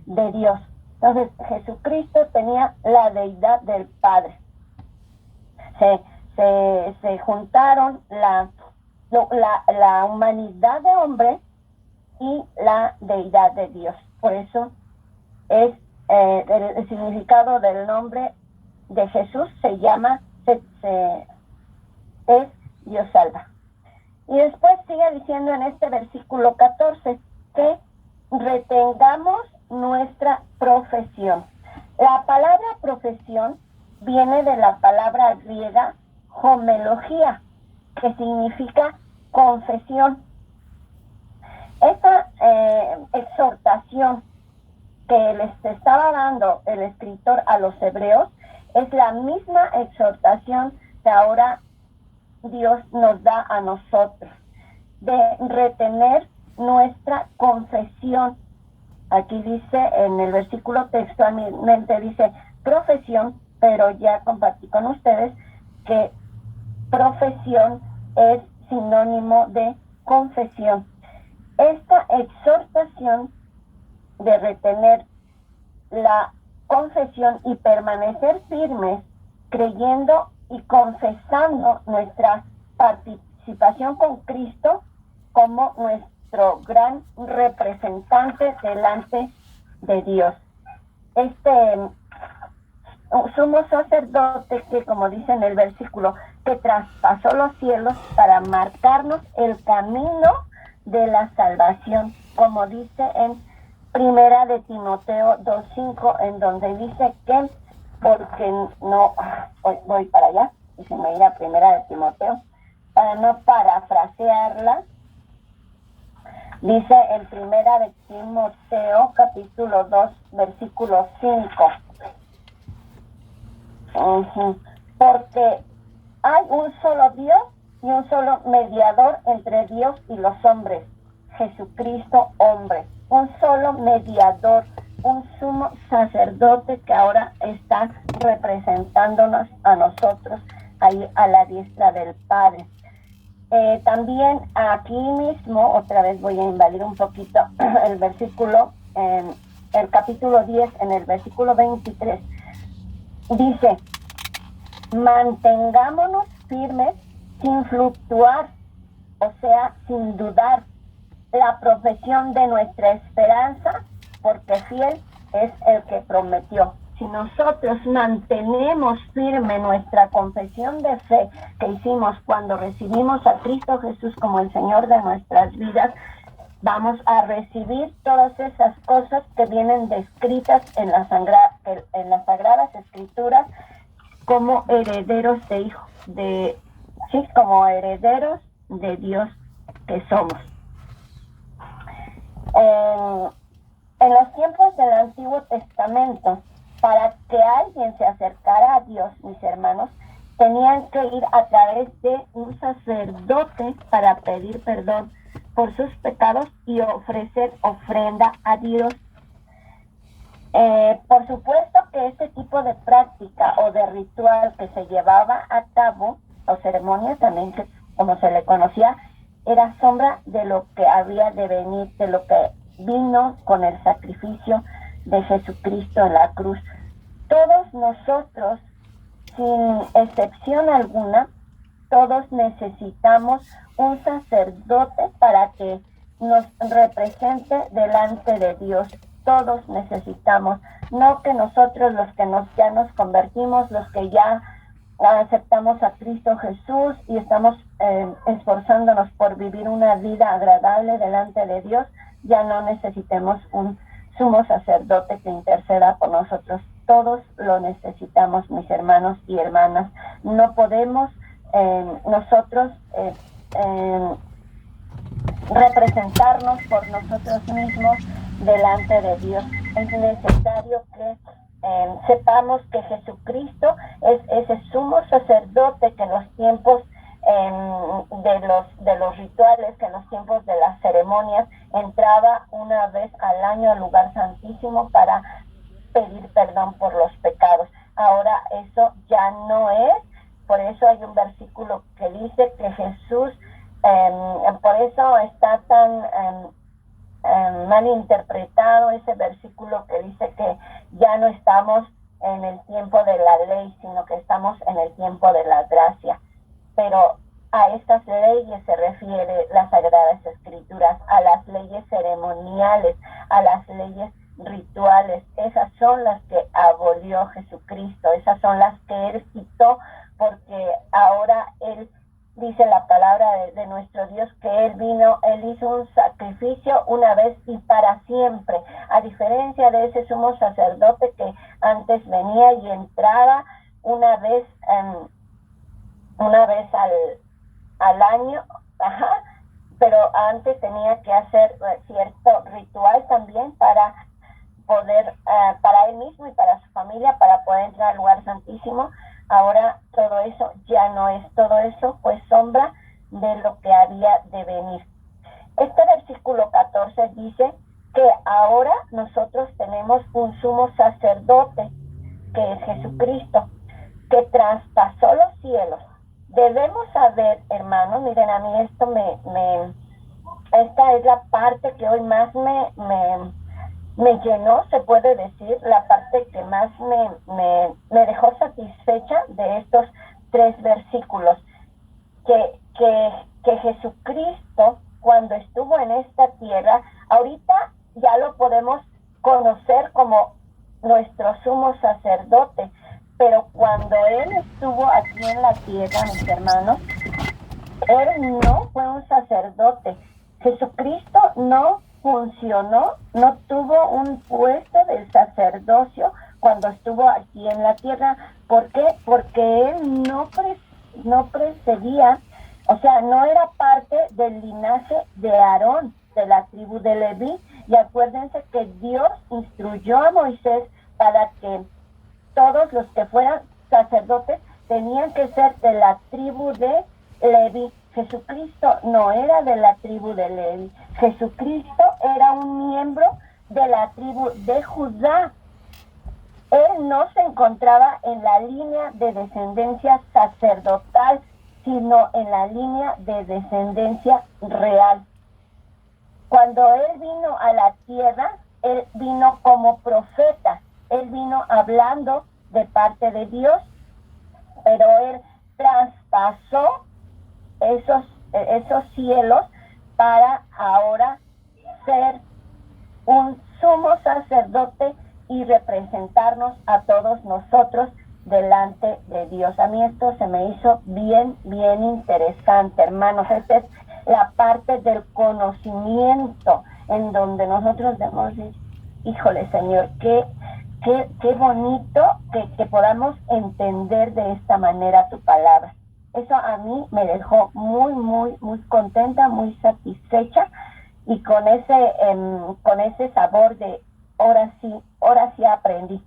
de Dios. Entonces Jesucristo tenía la deidad del Padre. Se juntaron la humanidad de hombre y la deidad de Dios. Por eso es el significado del nombre de Jesús es Dios salva. Y después sigue diciendo en este versículo 14 que retengamos nuestra profesión. La palabra profesión viene de la palabra griega homelogía, que significa confesión. Esta exhortación que les estaba dando el escritor a los hebreos es la misma exhortación que ahora Dios nos da a nosotros, de retener nuestra confesión. Aquí dice en el versículo textualmente dice profesión, pero ya compartí con ustedes que profesión es sinónimo de confesión. Esta exhortación de retener la confesión y permanecer firmes, creyendo y confesando nuestra participación con Cristo como nuestro gran representante delante de Dios. Este sumo sacerdote que, como dice en el versículo, que traspasó los cielos para marcarnos el camino de la salvación, como dice en Primera de Timoteo 2:5, en donde dice que, porque no, voy para allá, y se me irá a Primera de Timoteo, para no parafrasearla, dice en Primera de Timoteo, capítulo 2, versículo 5. Porque hay un solo Dios y un solo mediador entre Dios y los hombres, Jesucristo hombre. Un solo mediador, un sumo sacerdote que ahora está representándonos a nosotros ahí a la diestra del Padre. También aquí mismo, otra vez voy a invadir un poquito el versículo, en el capítulo 10, en el versículo 23, dice: mantengámonos firmes sin fluctuar, o sea, sin dudar, la profesión de nuestra esperanza, porque fiel es el que prometió. Si nosotros mantenemos firme nuestra confesión de fe que hicimos cuando recibimos a Cristo Jesús como el Señor de nuestras vidas, vamos a recibir todas esas cosas que vienen descritas en las Sagradas Escrituras como herederos como herederos de Dios que somos. En los tiempos del Antiguo Testamento, para que alguien se acercara a Dios, mis hermanos, tenían que ir a través de un sacerdote para pedir perdón por sus pecados y ofrecer ofrenda a Dios. Por supuesto que este tipo de práctica o de ritual que se llevaba a cabo, o ceremonia también, que como se le conocía, era sombra de lo que había de venir, de lo que vino con el sacrificio de Jesucristo en la cruz. Todos nosotros, sin excepción alguna, todos necesitamos un sacerdote para que nos represente delante de Dios. Todos necesitamos, no que nosotros los que ya nos convertimos, los que ya aceptamos a Cristo Jesús y estamos esforzándonos por vivir una vida agradable delante de Dios, ya no necesitemos un sumo sacerdote que interceda por nosotros. Todos lo necesitamos, mis hermanos y hermanas. No podemos nosotros representarnos por nosotros mismos delante de Dios. Es necesario que sepamos que Jesucristo es ese sumo sacerdote que en los tiempos de los rituales, que en los tiempos de las ceremonias entraba una vez al año al lugar santísimo para pedir perdón por los pecados. Ahora eso ya no es. Por eso hay un versículo que dice que Jesús, por eso está tan mal interpretado ese versículo que dice que ya no estamos en el tiempo de la ley, sino que estamos en el tiempo de la gracia. Pero a estas leyes se refiere las Sagradas Escrituras, a las leyes ceremoniales rituales, esas son las que abolió Jesucristo, esas son las que Él quitó, porque ahora Él dice la palabra de nuestro Dios que Él vino, Él hizo un sacrificio una vez y para siempre, a diferencia de ese sumo sacerdote que antes venía y entraba una vez al año, pero antes tenía que hacer cierto ritual también para poder, para él mismo y para su familia, para poder entrar al lugar santísimo. Ahora todo eso ya no es, todo eso fue sombra de lo que había de venir. Este versículo 14 dice que ahora nosotros tenemos un sumo sacerdote, que es Jesucristo, que traspasó los cielos. Debemos saber, hermanos, miren, a mí esto esta es la parte que hoy más me llenó, se puede decir, la parte que más me dejó satisfecha de estos 3 versículos, que Jesucristo, cuando estuvo en esta tierra, ahorita ya lo podemos conocer como nuestro sumo sacerdote, pero cuando Él estuvo aquí en la tierra, mis hermanos, Él no fue un sacerdote. Jesucristo no funcionó, no tuvo un puesto del sacerdocio cuando estuvo aquí en la tierra. ¿Por qué? Porque Él no precedía, o sea, no era parte del linaje de Aarón, de la tribu de Leví. Y acuérdense que Dios instruyó a Moisés para que todos los que fueran sacerdotes tenían que ser de la tribu de Leví. Jesucristo no era de la tribu de Leví. Jesucristo era un miembro de la tribu de Judá. Él no se encontraba en la línea de descendencia sacerdotal, sino en la línea de descendencia real. Cuando Él vino a la tierra, Él vino como profeta. Él vino hablando de parte de Dios, pero Él traspasó esos cielos para ahora ser un sumo sacerdote y representarnos a todos nosotros delante de Dios. A mí esto se me hizo bien interesante, hermanos. Esta es la parte del conocimiento en donde nosotros debemos decir, híjole, Señor, qué bonito que podamos entender de esta manera tu palabra. Eso a mí me dejó muy contenta, muy satisfecha, y con ese sabor de ahora sí aprendí.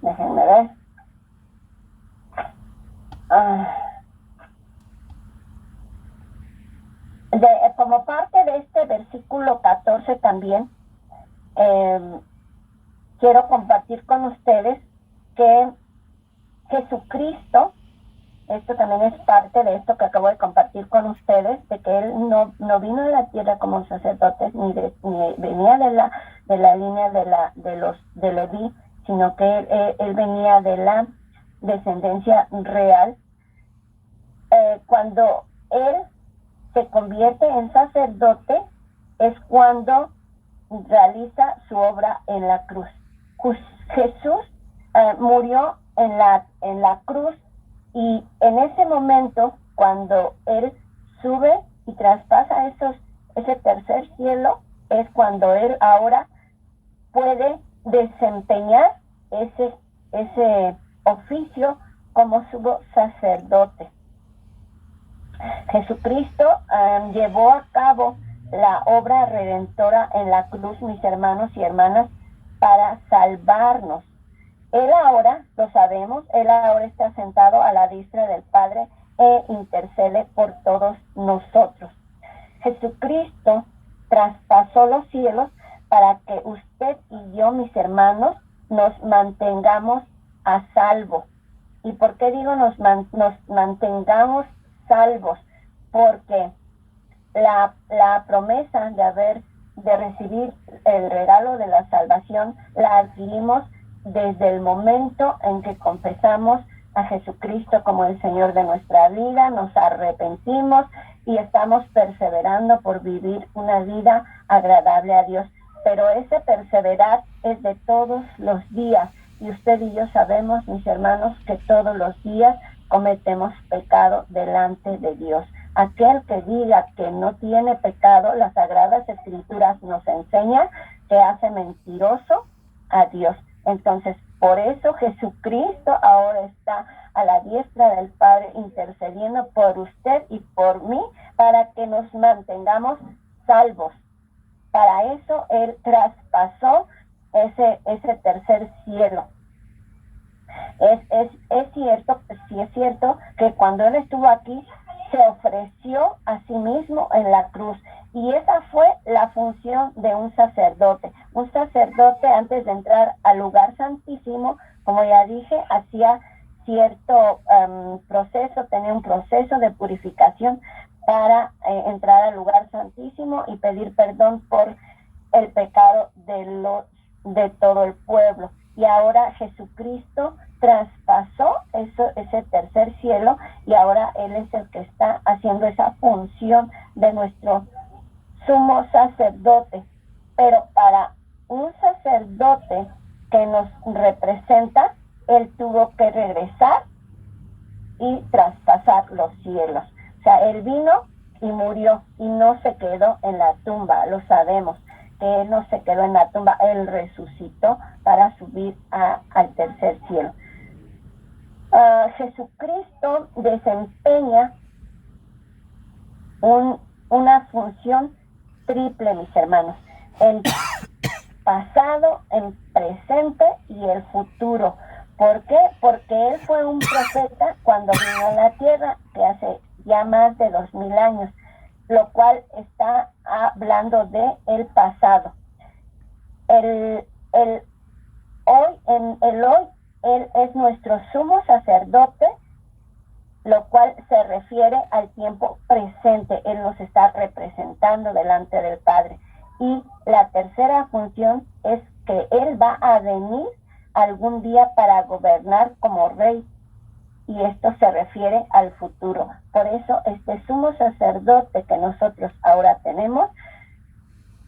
Déjenme ver. Como parte de este versículo 14 también, quiero compartir con ustedes que Jesucristo, esto también es parte de esto que acabo de compartir con ustedes, de que Él no vino a la tierra como sacerdote, ni venía de la línea de Leví, sino que él venía de la descendencia real. Cuando Él se convierte en sacerdote es cuando realiza su obra en la cruz. Jesús murió en la cruz, y en ese momento, cuando Él sube y traspasa ese tercer cielo, es cuando Él ahora puede desempeñar ese oficio como sumo sacerdote. Jesucristo llevó a cabo la obra redentora en la cruz, mis hermanos y hermanas, para salvarnos. Él ahora, lo sabemos, Él ahora está sentado a la diestra del Padre e intercede por todos nosotros. Jesucristo traspasó los cielos para que usted y yo, mis hermanos, nos mantengamos a salvo. ¿Y por qué digo nos mantengamos salvos? Porque la promesa de recibir el regalo de la salvación la adquirimos desde el momento en que confesamos a Jesucristo como el Señor de nuestra vida, nos arrepentimos y estamos perseverando por vivir una vida agradable a Dios. Pero ese perseverar es de todos los días. Y usted y yo sabemos, mis hermanos, que todos los días cometemos pecado delante de Dios. Aquel que diga que no tiene pecado, las Sagradas Escrituras nos enseñan que hace mentiroso a Dios. Entonces, por eso Jesucristo ahora está a la diestra del Padre intercediendo por usted y por mí para que nos mantengamos salvos. Para eso Él traspasó ese tercer cielo. Es cierto, sí es cierto que cuando Él estuvo aquí se ofreció a sí mismo en la cruz, y esa fue la función de un sacerdote. Un sacerdote, antes de entrar al lugar santísimo, como ya dije, hacía cierto proceso, tenía un proceso de purificación para entrar al lugar santísimo y pedir perdón por el pecado de todo el pueblo. Y ahora Jesucristo traspasó ese tercer cielo, y ahora Él es el que está haciendo esa función de nuestro sumo sacerdote. Pero para un sacerdote que nos representa, Él tuvo que regresar y traspasar los cielos. O sea, Él vino y murió y no se quedó en la tumba, lo sabemos, que Él no se quedó en la tumba, Él resucitó para subir al tercer cielo. Jesucristo desempeña una función triple, mis hermanos: el pasado, el presente y el futuro. ¿Por qué? Porque Él fue un profeta cuando vino a la tierra, que hace ya más de 2000 años, lo cual está hablando de el pasado. Hoy Él es nuestro sumo sacerdote, lo cual se refiere al tiempo presente. Él nos está representando delante del Padre. Y la tercera función es que Él va a venir algún día para gobernar como rey, y esto se refiere al futuro. Por eso este sumo sacerdote que nosotros ahora tenemos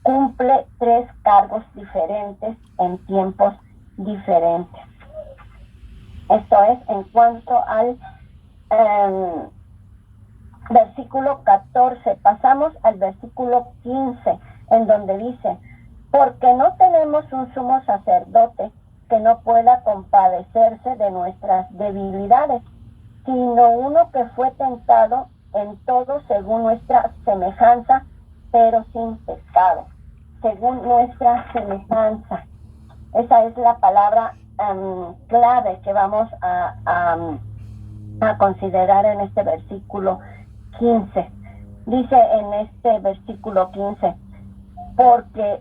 cumple 3 cargos diferentes en tiempos diferentes. Esto es en cuanto al versículo 14. Pasamos al versículo 15, en donde dice: porque no tenemos un sumo sacerdote que no pueda compadecerse de nuestras debilidades, sino uno que fue tentado en todo según nuestra semejanza, pero sin pecado. Según nuestra semejanza. Esa es la palabra clave que vamos a considerar en este versículo 15. Dice en este versículo 15: porque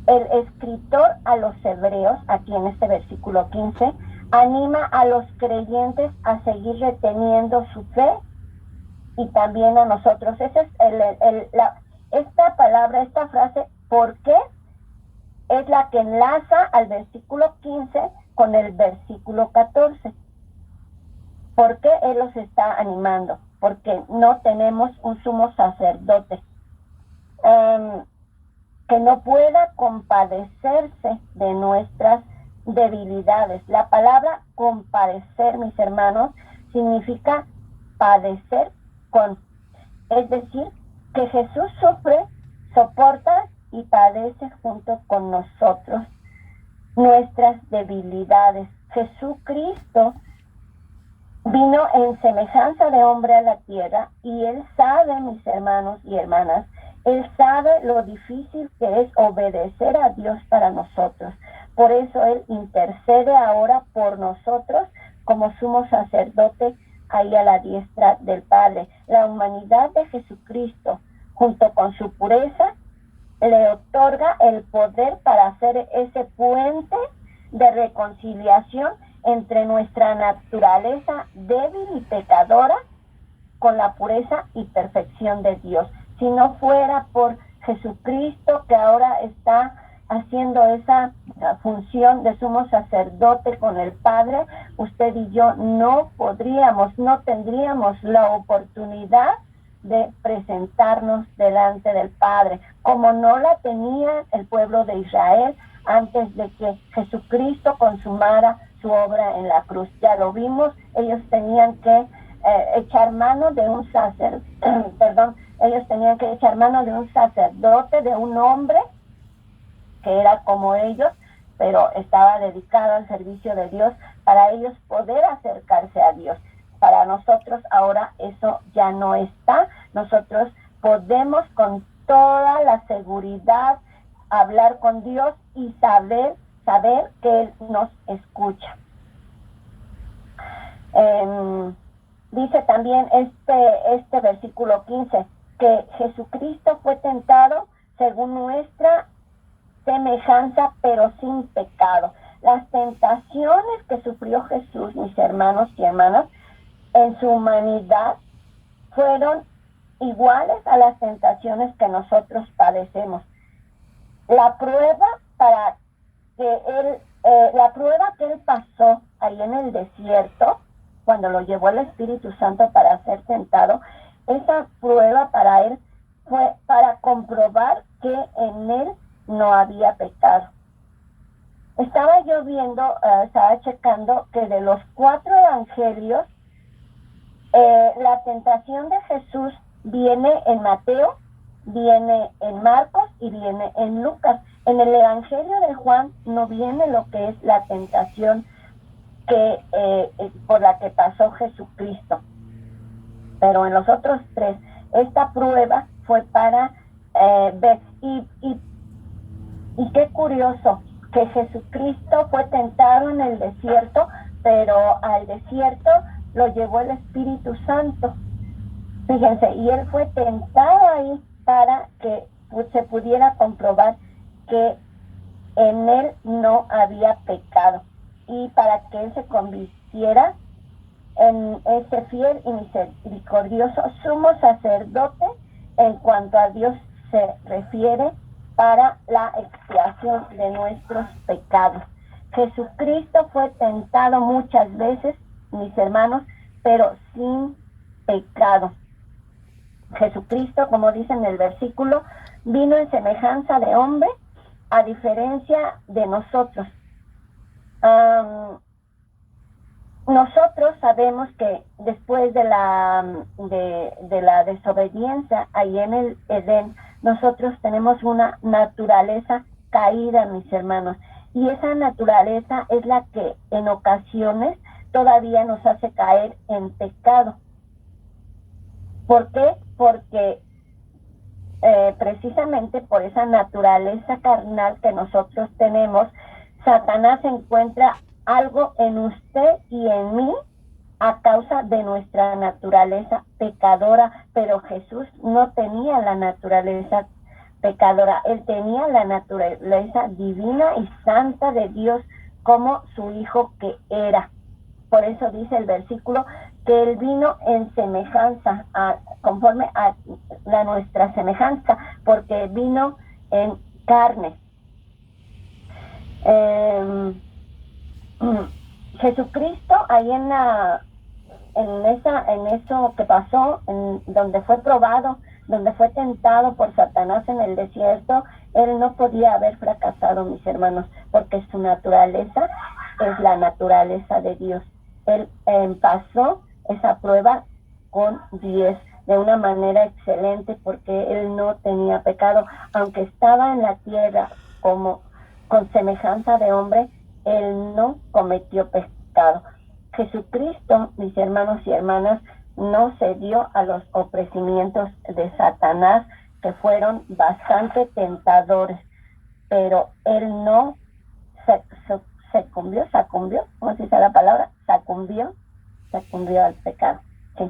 el escritor a los hebreos, aquí en este versículo 15, anima a los creyentes a seguir reteniendo su fe, y también a nosotros. Esa es esta palabra, esta frase, ¿por qué?, es la que enlaza al versículo 15 con el versículo 14. ¿Por qué Él los está animando? Porque no tenemos un sumo sacerdote que no pueda compadecerse de nuestras debilidades. La palabra compadecer, mis hermanos, significa padecer con. Es decir, que Jesús sufre, soporta y padece junto con nosotros nuestras debilidades. Jesucristo vino en semejanza de hombre a la tierra, y Él sabe, mis hermanos y hermanas, Él sabe lo difícil que es obedecer a Dios para nosotros. Por eso Él intercede ahora por nosotros como sumo sacerdote ahí a la diestra del Padre. La humanidad de Jesucristo, junto con su pureza, le otorga el poder para hacer ese puente de reconciliación entre nuestra naturaleza débil y pecadora con la pureza y perfección de Dios. Si no fuera por Jesucristo, que ahora está haciendo esa función de sumo sacerdote con el Padre, usted y yo no tendríamos la oportunidad de presentarnos delante del Padre, como no la tenía el pueblo de Israel antes de que Jesucristo consumara su obra en la cruz. Ya lo vimos, ellos tenían que echar mano de un sacerdote, de un hombre que era como ellos, pero estaba dedicado al servicio de Dios para ellos poder acercarse a Dios. Para nosotros ahora eso ya no está. Nosotros podemos con toda la seguridad hablar con Dios y saber que Él nos escucha. Dice también este versículo 15, que Jesucristo fue tentado según nuestra semejanza, pero sin pecado. Las tentaciones que sufrió Jesús, mis hermanos y hermanas, en su humanidad fueron iguales a las tentaciones que nosotros padecemos. La prueba que él pasó ahí en el desierto, cuando lo llevó el Espíritu Santo para ser tentado, esa prueba para él fue para comprobar que en él no había pecado. Estaba yo viendo, estaba checando que de los 4 evangelios, la tentación de Jesús viene en Mateo, viene en Marcos y viene en Lucas. En el Evangelio de Juan no viene lo que es la tentación por la que pasó Jesucristo. Pero en los otros 3, esta prueba fue para ver. Y qué curioso, que Jesucristo fue tentado en el desierto, pero al desierto lo llevó el Espíritu Santo. Fíjense, y él fue tentado ahí para que se pudiera comprobar que en él no había pecado, y para que él se convirtiera en ese fiel y misericordioso sumo sacerdote en cuanto a Dios se refiere, para la expiación de nuestros pecados. Jesucristo fue tentado muchas veces, mis hermanos, pero sin pecado. Jesucristo, como dice en el versículo, vino en semejanza de hombre, a diferencia de nosotros. Nosotros sabemos que después de la desobediencia ahí en el Edén, nosotros tenemos una naturaleza caída, mis hermanos, y esa naturaleza es la que en ocasiones todavía nos hace caer en pecado. ¿Por qué? Porque precisamente por esa naturaleza carnal que nosotros tenemos, Satanás encuentra algo en usted y en mí a causa de nuestra naturaleza pecadora, pero Jesús no tenía la naturaleza pecadora, él tenía la naturaleza divina y santa de Dios como su hijo que era. Por eso dice el versículo que él vino en semejanza, conforme a nuestra semejanza, porque vino en carne. Jesucristo ahí en eso que pasó, en donde fue probado, donde fue tentado por Satanás en el desierto, él no podía haber fracasado, mis hermanos, porque su naturaleza es la naturaleza de Dios. Él pasó esa prueba con 10, de una manera excelente, porque él no tenía pecado, aunque estaba en la tierra como con semejanza de hombre, él no cometió pecado. Jesucristo, mis hermanos y hermanas, no cedió a los ofrecimientos de Satanás, que fueron bastante tentadores, pero él no sucumbió, ¿cómo se dice la palabra? Sucumbió al pecado. Sí,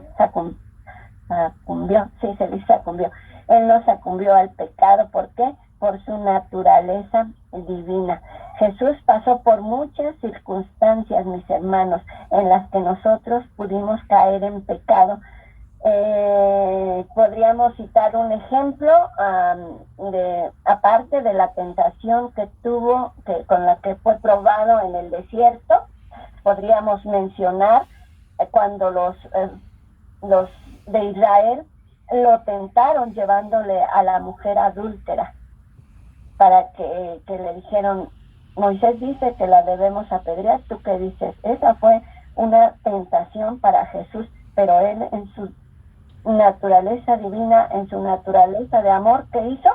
se dice sucumbió. Él no sucumbió al pecado. ¿Por qué? Por su naturaleza divina. Jesús pasó por muchas circunstancias, mis hermanos, en las que nosotros pudimos caer en pecado, Podríamos citar un ejemplo aparte de la tentación que tuvo, con la que fue probado en el desierto. Podríamos mencionar cuando los de Israel lo tentaron llevándole a la mujer adúltera, para que le dijeron, Moisés dice que la debemos apedrear, ¿tú qué dices? Esa fue una tentación para Jesús, pero él en su naturaleza divina, en su naturaleza de amor, ¿qué hizo?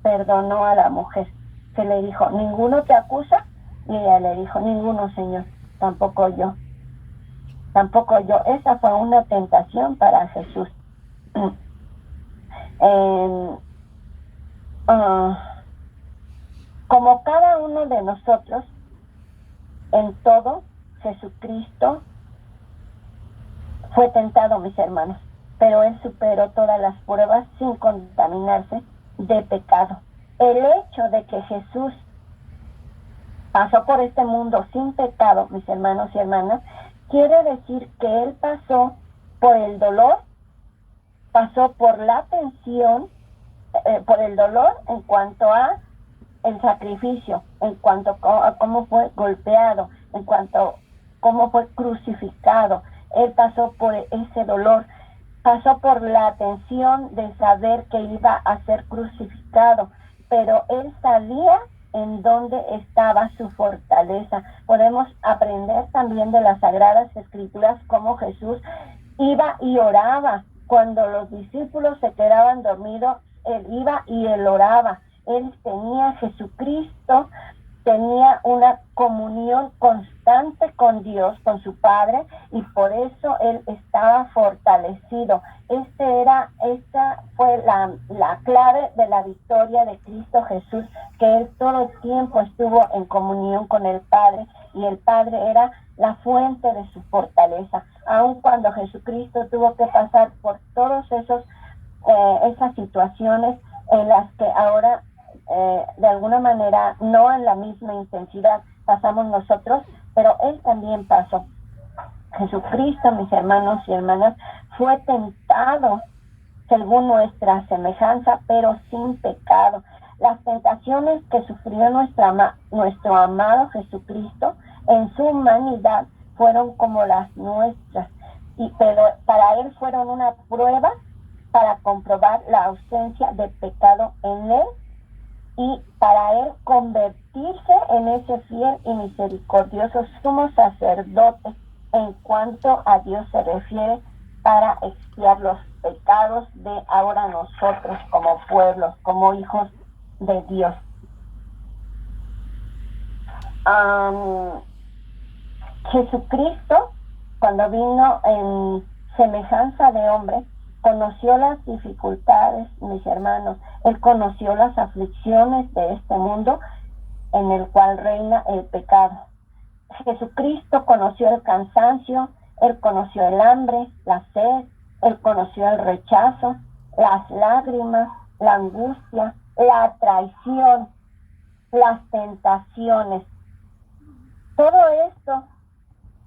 Perdonó a la mujer, que le dijo, ¿ninguno te acusa? Y ella le dijo, ninguno, Señor, tampoco yo. Esa fue una tentación para Jesús. Como cada uno de nosotros, en todo, Jesucristo fue tentado, mis hermanos, pero Él superó todas las pruebas sin contaminarse de pecado. El hecho de que Jesús pasó por este mundo sin pecado, mis hermanos y hermanas, quiere decir que Él pasó por el dolor, pasó por la tensión, por el dolor en cuanto a el sacrificio, en cuanto a cómo fue golpeado, en cuanto a cómo fue crucificado. Él pasó por ese dolor, pasó por la tensión de saber que iba a ser crucificado, pero él sabía en dónde estaba su fortaleza. Podemos aprender también de las Sagradas Escrituras cómo Jesús iba y oraba. Cuando los discípulos se quedaban dormidos, él iba y él oraba. Jesucristo tenía una comunión constante con Dios, con su Padre, y por eso él estaba fortalecido. Esta fue la clave de la victoria de Cristo Jesús, que él todo el tiempo estuvo en comunión con el Padre, y el Padre era la fuente de su fortaleza. Aun cuando Jesucristo tuvo que pasar por todos esas situaciones en las que ahora de alguna manera no en la misma intensidad pasamos nosotros, pero él también pasó. Jesucristo, mis hermanos y hermanas, fue tentado según nuestra semejanza, pero sin pecado. Las tentaciones que sufrió nuestro amado Jesucristo en su humanidad fueron como las nuestras, pero para él fueron una prueba para comprobar la ausencia de pecado en él, y para él convertirse en ese fiel y misericordioso sumo sacerdote en cuanto a Dios se refiere, para expiar los pecados de ahora nosotros como pueblos, como hijos de Dios. Jesucristo, cuando vino en semejanza de hombre, conoció las dificultades, mis hermanos. Él conoció las aflicciones de este mundo en el cual reina el pecado. Jesucristo conoció el cansancio, él conoció el hambre, la sed, él conoció el rechazo, las lágrimas, la angustia, la traición, las tentaciones. Todo esto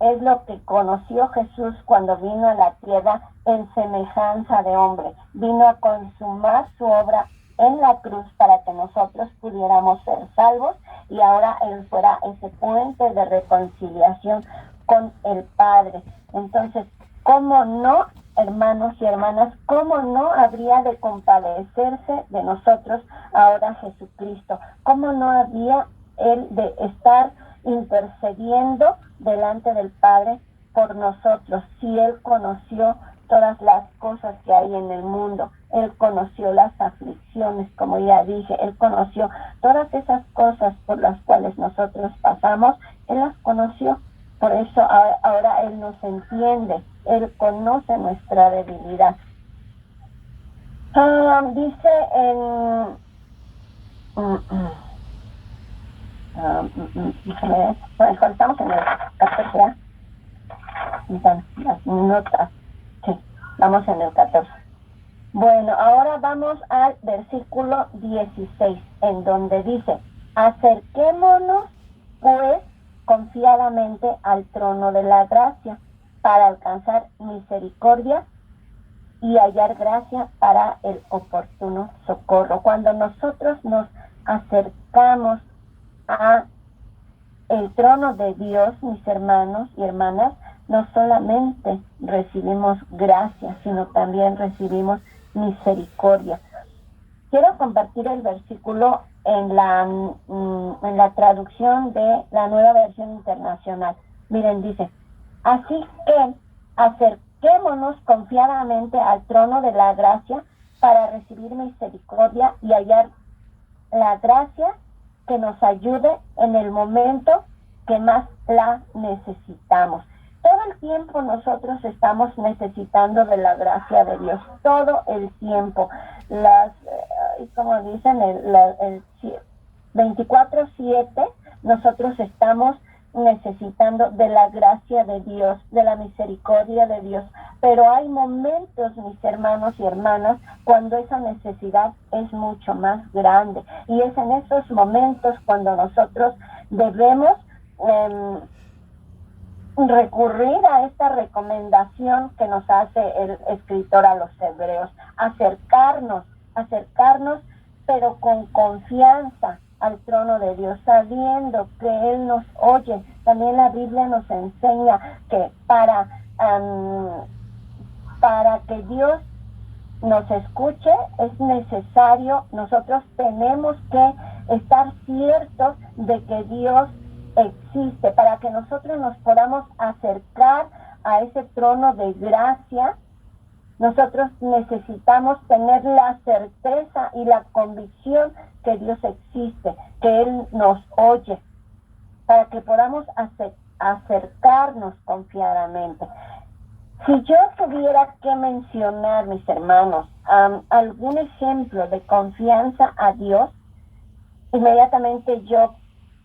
es lo que conoció Jesús cuando vino a la tierra en semejanza de hombre. Vino a consumar su obra en la cruz para que nosotros pudiéramos ser salvos, y ahora él fuera ese puente de reconciliación con el Padre. Entonces, ¿cómo no, hermanos y hermanas, cómo no habría de compadecerse de nosotros ahora Jesucristo? ¿Cómo no había él de estar intercediendo delante del Padre por nosotros, si él conoció todas las cosas que hay en el mundo? Él conoció las aflicciones, como ya dije, él conoció todas esas cosas por las cuales nosotros pasamos, él las conoció. Por eso ahora él nos entiende, él conoce nuestra debilidad. Dice en estamos en el 14, las notas, sí, vamos en el 14. Bueno, ahora vamos al versículo 16, en donde dice: acerquémonos pues confiadamente al trono de la gracia, para alcanzar misericordia y hallar gracia para el oportuno socorro. Cuando nosotros nos acercamos a el trono de Dios, mis hermanos y hermanas, no solamente recibimos gracia, sino también recibimos misericordia. Quiero compartir el versículo en la traducción de la Nueva Versión Internacional. Miren, dice: así que acerquémonos confiadamente al trono de la gracia para recibir misericordia y hallar la gracia que nos ayude en el momento que más la necesitamos. Todo el tiempo nosotros estamos necesitando de la gracia de Dios, todo el tiempo. Como dicen, el 24/7 nosotros estamos necesitando de la gracia de Dios, de la misericordia de Dios. Pero hay momentos, mis hermanos y hermanas, cuando esa necesidad es mucho más grande. Y es en esos momentos cuando nosotros debemos recurrir a esta recomendación que nos hace el escritor a los Hebreos: acercarnos, pero con confianza al trono de Dios, sabiendo que Él nos oye. También la Biblia nos enseña que para que Dios nos escuche es necesario, nosotros tenemos que estar ciertos de que Dios existe. Para que nosotros nos podamos acercar a ese trono de gracia, nosotros necesitamos tener la certeza y la convicción que Dios existe, que Él nos oye, para que podamos acercarnos confiadamente. Si yo tuviera que mencionar, mis hermanos, algún ejemplo de confianza a Dios, inmediatamente yo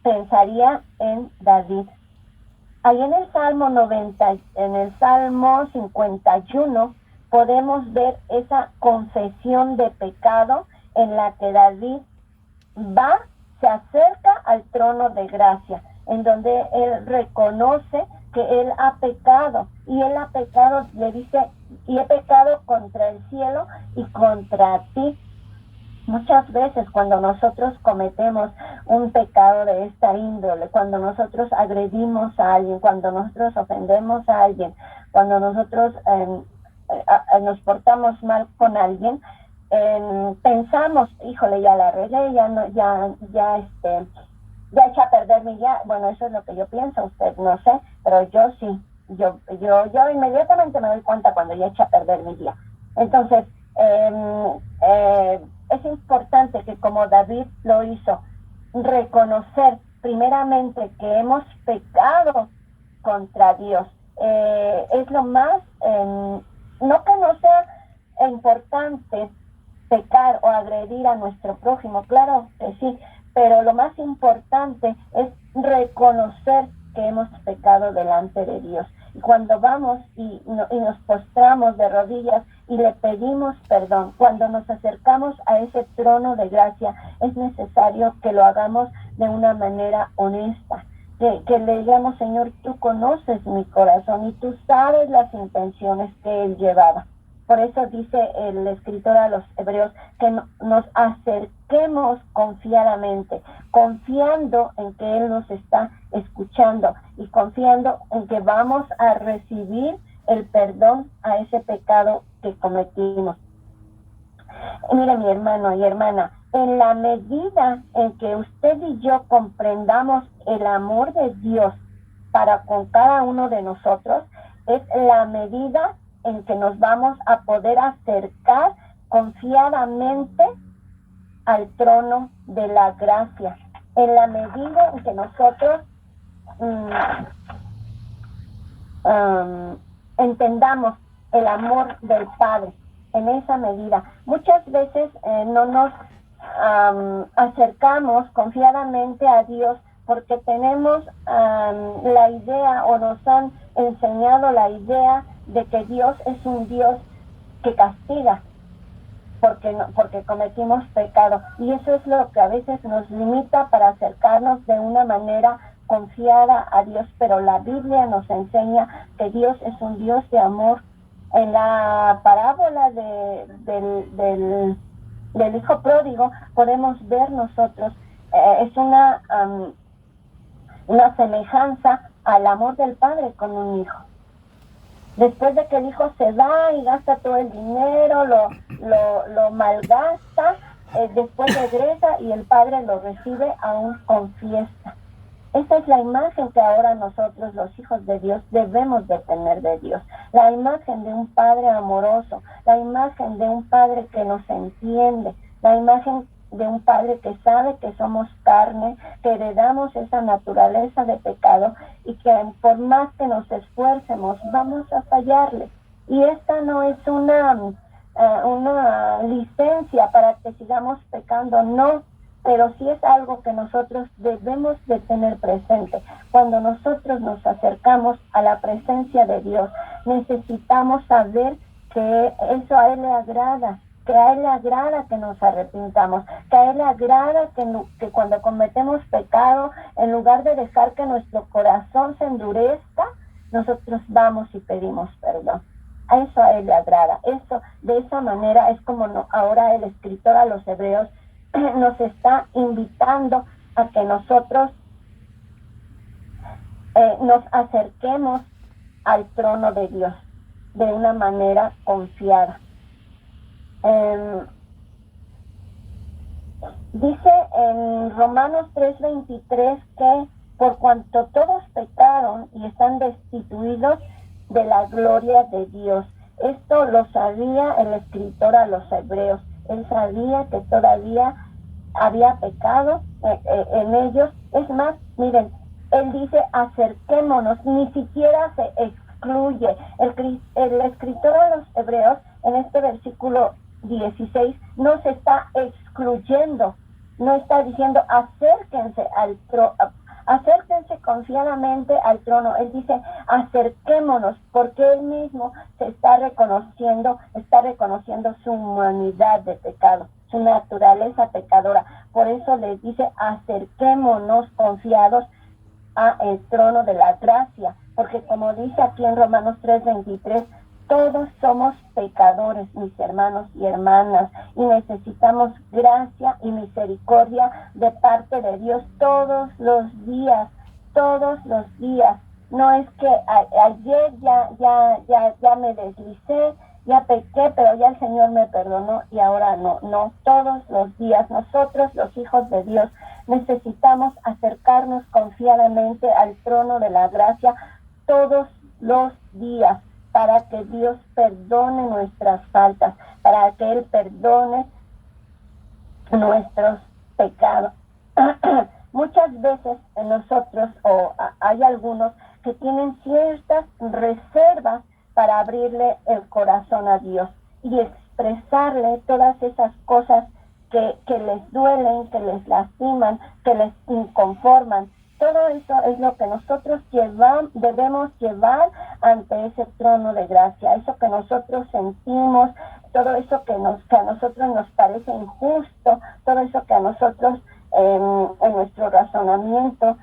pensaría en David. Ahí en el Salmo 51, podemos ver esa confesión de pecado en la que David se acerca al trono de gracia, en donde él reconoce que él ha pecado, y él ha pecado, le dice: y he pecado contra el cielo y contra ti. Muchas veces cuando nosotros cometemos un pecado de esta índole, cuando nosotros agredimos a alguien, cuando nosotros ofendemos a alguien, cuando nosotros nos portamos mal con alguien, pensamos: híjole, ya la regué, ya eché a perder mi día. Bueno, eso es lo que yo pienso, usted no sé, pero yo sí, yo inmediatamente me doy cuenta cuando ya eché a perder mi día. Entonces, es importante que, como David lo hizo, reconocer primeramente que hemos pecado contra Dios. Es lo más, no que no sea importante pecar o agredir a nuestro prójimo, claro que sí, pero lo más importante es reconocer que hemos pecado delante de Dios. Y cuando vamos y nos postramos de rodillas y le pedimos perdón, cuando nos acercamos a ese trono de gracia, es necesario que lo hagamos de una manera honesta, que le digamos: Señor, tú conoces mi corazón y tú sabes las intenciones que él llevaba. Por eso dice el escritor a los Hebreos que nos acerquemos confiadamente, confiando en que Él nos está escuchando y confiando en que vamos a recibir el perdón a ese pecado que cometimos. Mire, mi hermano y hermana, en la medida en que usted y yo comprendamos el amor de Dios para con cada uno de nosotros, es la medida en que nos vamos a poder acercar confiadamente al trono de la gracia. En la medida en que nosotros entendamos el amor del Padre, en esa medida. Muchas veces no nos acercamos confiadamente a Dios porque tenemos la idea, o nos han enseñado la idea de que Dios es un Dios que castiga porque cometimos pecado, y eso es lo que a veces nos limita para acercarnos de una manera confiada a Dios. Pero la Biblia nos enseña que Dios es un Dios de amor En la parábola del hijo pródigo podemos ver nosotros, es una semejanza al amor del padre con un hijo. Después de que el hijo se va y gasta todo el dinero, lo malgasta, después regresa y el padre lo recibe aún con fiesta. Esa es la imagen que ahora nosotros, los hijos de Dios, debemos de tener de Dios. La imagen de un padre amoroso, la imagen de un padre que nos entiende, la imagen de un padre que sabe que somos carne, que heredamos esa naturaleza de pecado y que por más que nos esfuercemos vamos a fallarle. Y esta no es una licencia para que sigamos pecando, no, pero sí es algo que nosotros debemos de tener presente. Cuando nosotros nos acercamos a la presencia de Dios, necesitamos saber que eso a Él le agrada, que a Él le agrada que nos arrepintamos, que a Él le agrada que cuando cometemos pecado, en lugar de dejar que nuestro corazón se endurezca, nosotros vamos y pedimos perdón. A eso a Él le agrada. Eso, de esa manera es como ahora el escritor a los Hebreos nos está invitando a que nosotros nos acerquemos al trono de Dios de una manera confiada. Dice en Romanos 3:23 que por cuanto todos pecaron y están destituidos de la gloria de Dios. Esto lo sabía el escritor a los Hebreos. Él sabía que todavía había pecado en ellos. Es más, miren, él dice acerquémonos, ni siquiera se excluye. El escritor a los Hebreos en este versículo 16 no se está excluyendo, no está diciendo acérquense al trono, acérquense confiadamente al trono. Él dice acerquémonos, porque él mismo se está reconociendo su humanidad de pecado, su naturaleza pecadora. Por eso les dice acerquémonos confiados al trono de la gracia, porque como dice aquí en Romanos 3:23, todos somos pecadores, mis hermanos y hermanas, y necesitamos gracia y misericordia de parte de Dios todos los días, todos los días. No es que ayer ya me deslicé, ya pequé, pero ya el Señor me perdonó y ahora no, todos los días. Nosotros, los hijos de Dios, necesitamos acercarnos confiadamente al trono de la gracia todos los días, para que Dios perdone nuestras faltas, para que Él perdone nuestros pecados. Muchas veces nosotros, hay algunos que tienen ciertas reservas para abrirle el corazón a Dios y expresarle todas esas cosas que les duelen, que les lastiman, que les inconforman. Todo eso es lo que nosotros debemos llevar ante ese trono de gracia. Eso que nosotros sentimos, todo eso que a nosotros nos parece injusto, todo eso que a nosotros en nuestro razonamiento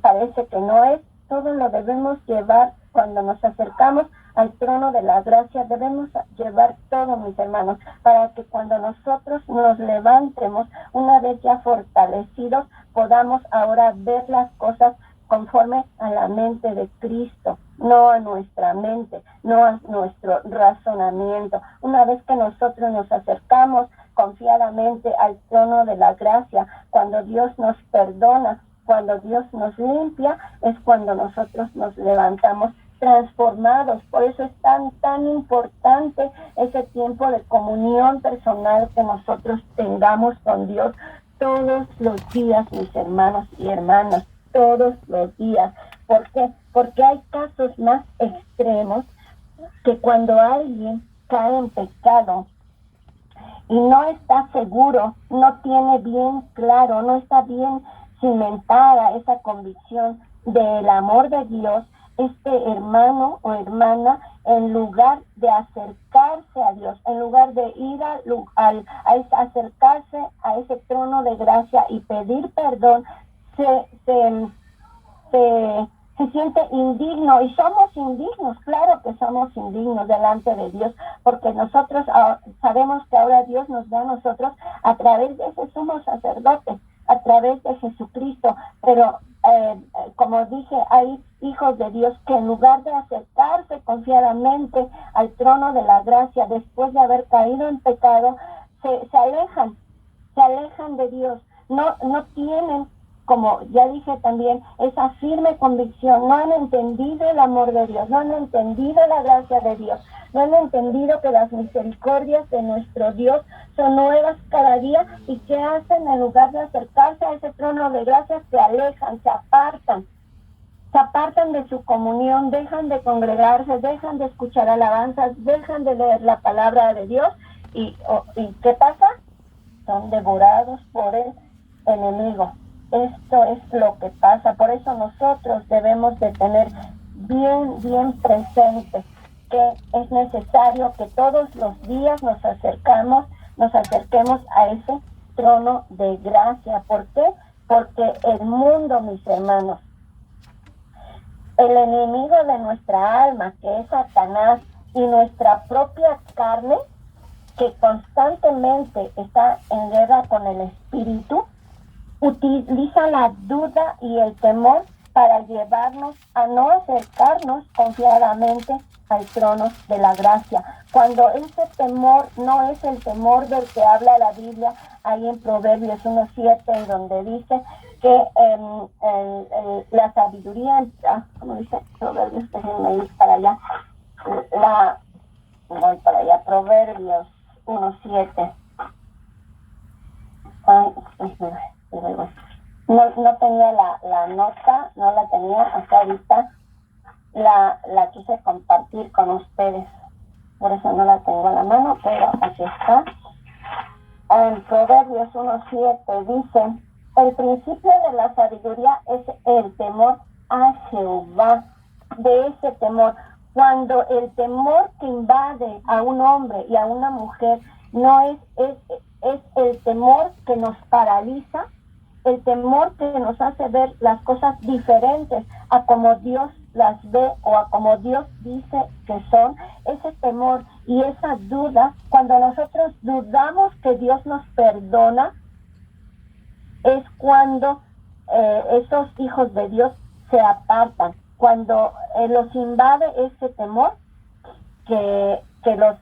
parece que no es, todo lo debemos llevar cuando nos acercamos al trono de la gracia. Debemos llevar todo, mis hermanos, para que cuando nosotros nos levantemos, una vez ya fortalecidos, podamos ahora ver las cosas conforme a la mente de Cristo, no a nuestra mente, no a nuestro razonamiento. Una vez que nosotros nos acercamos confiadamente al trono de la gracia, cuando Dios nos perdona, cuando Dios nos limpia, es cuando nosotros nos levantamos transformados. Por eso es tan importante ese tiempo de comunión personal que nosotros tengamos con Dios todos los días, mis hermanos y hermanas, todos los días. ¿Por qué? Porque hay casos más extremos que cuando alguien cae en pecado y no está seguro, no tiene bien claro, no está bien cimentada esa convicción del amor de Dios, este hermano o hermana, en lugar de acercarse a Dios, en lugar de ir a acercarse a ese trono de gracia y pedir perdón, se se siente indigno, y somos indignos, claro que somos indignos delante de Dios, porque nosotros sabemos que ahora Dios nos da a nosotros a través de ese sumo sacerdote, a través de Jesucristo, pero como dije, hay hijos de Dios que en lugar de acercarse confiadamente al trono de la gracia después de haber caído en pecado, se alejan de Dios, no tienen, como ya dije también, esa firme convicción, no han entendido el amor de Dios, no han entendido la gracia de Dios, no han entendido que las misericordias de nuestro Dios son nuevas cada día, y que hacen en lugar de acercarse a ese trono de gracia, se alejan, se apartan de su comunión, dejan de congregarse, dejan de escuchar alabanzas, dejan de leer la palabra de Dios, y ¿qué pasa? Son devorados por el enemigo. Esto es lo que pasa. Por eso nosotros debemos de tener bien presente que es necesario que todos los días nos acerquemos a ese trono de gracia. ¿Por qué? Porque el mundo, mis hermanos, el enemigo de nuestra alma, que es Satanás, y nuestra propia carne, que constantemente está en guerra con el espíritu, utiliza la duda y el temor para llevarnos a no acercarnos confiadamente al trono de la gracia. Cuando ese temor no es el temor del que habla la Biblia, ahí en Proverbios 1:7, en donde dice que la sabiduría, como dice Proverbios, déjenme ir para allá, voy para allá, Proverbios 1:7. No tenía la nota, no la tenía hasta ahorita, la quise compartir con ustedes, por eso no la tengo en la mano, pero aquí está. En Proverbios 1:7 dice: el principio de la sabiduría es el temor a Jehová. De ese temor, cuando el temor que invade a un hombre y a una mujer no es el temor que nos paraliza, el temor que nos hace ver las cosas diferentes a como Dios las ve o a como Dios dice que son, ese temor y esa duda, cuando nosotros dudamos que Dios nos perdona, es cuando esos hijos de Dios se apartan, cuando los invade ese temor que los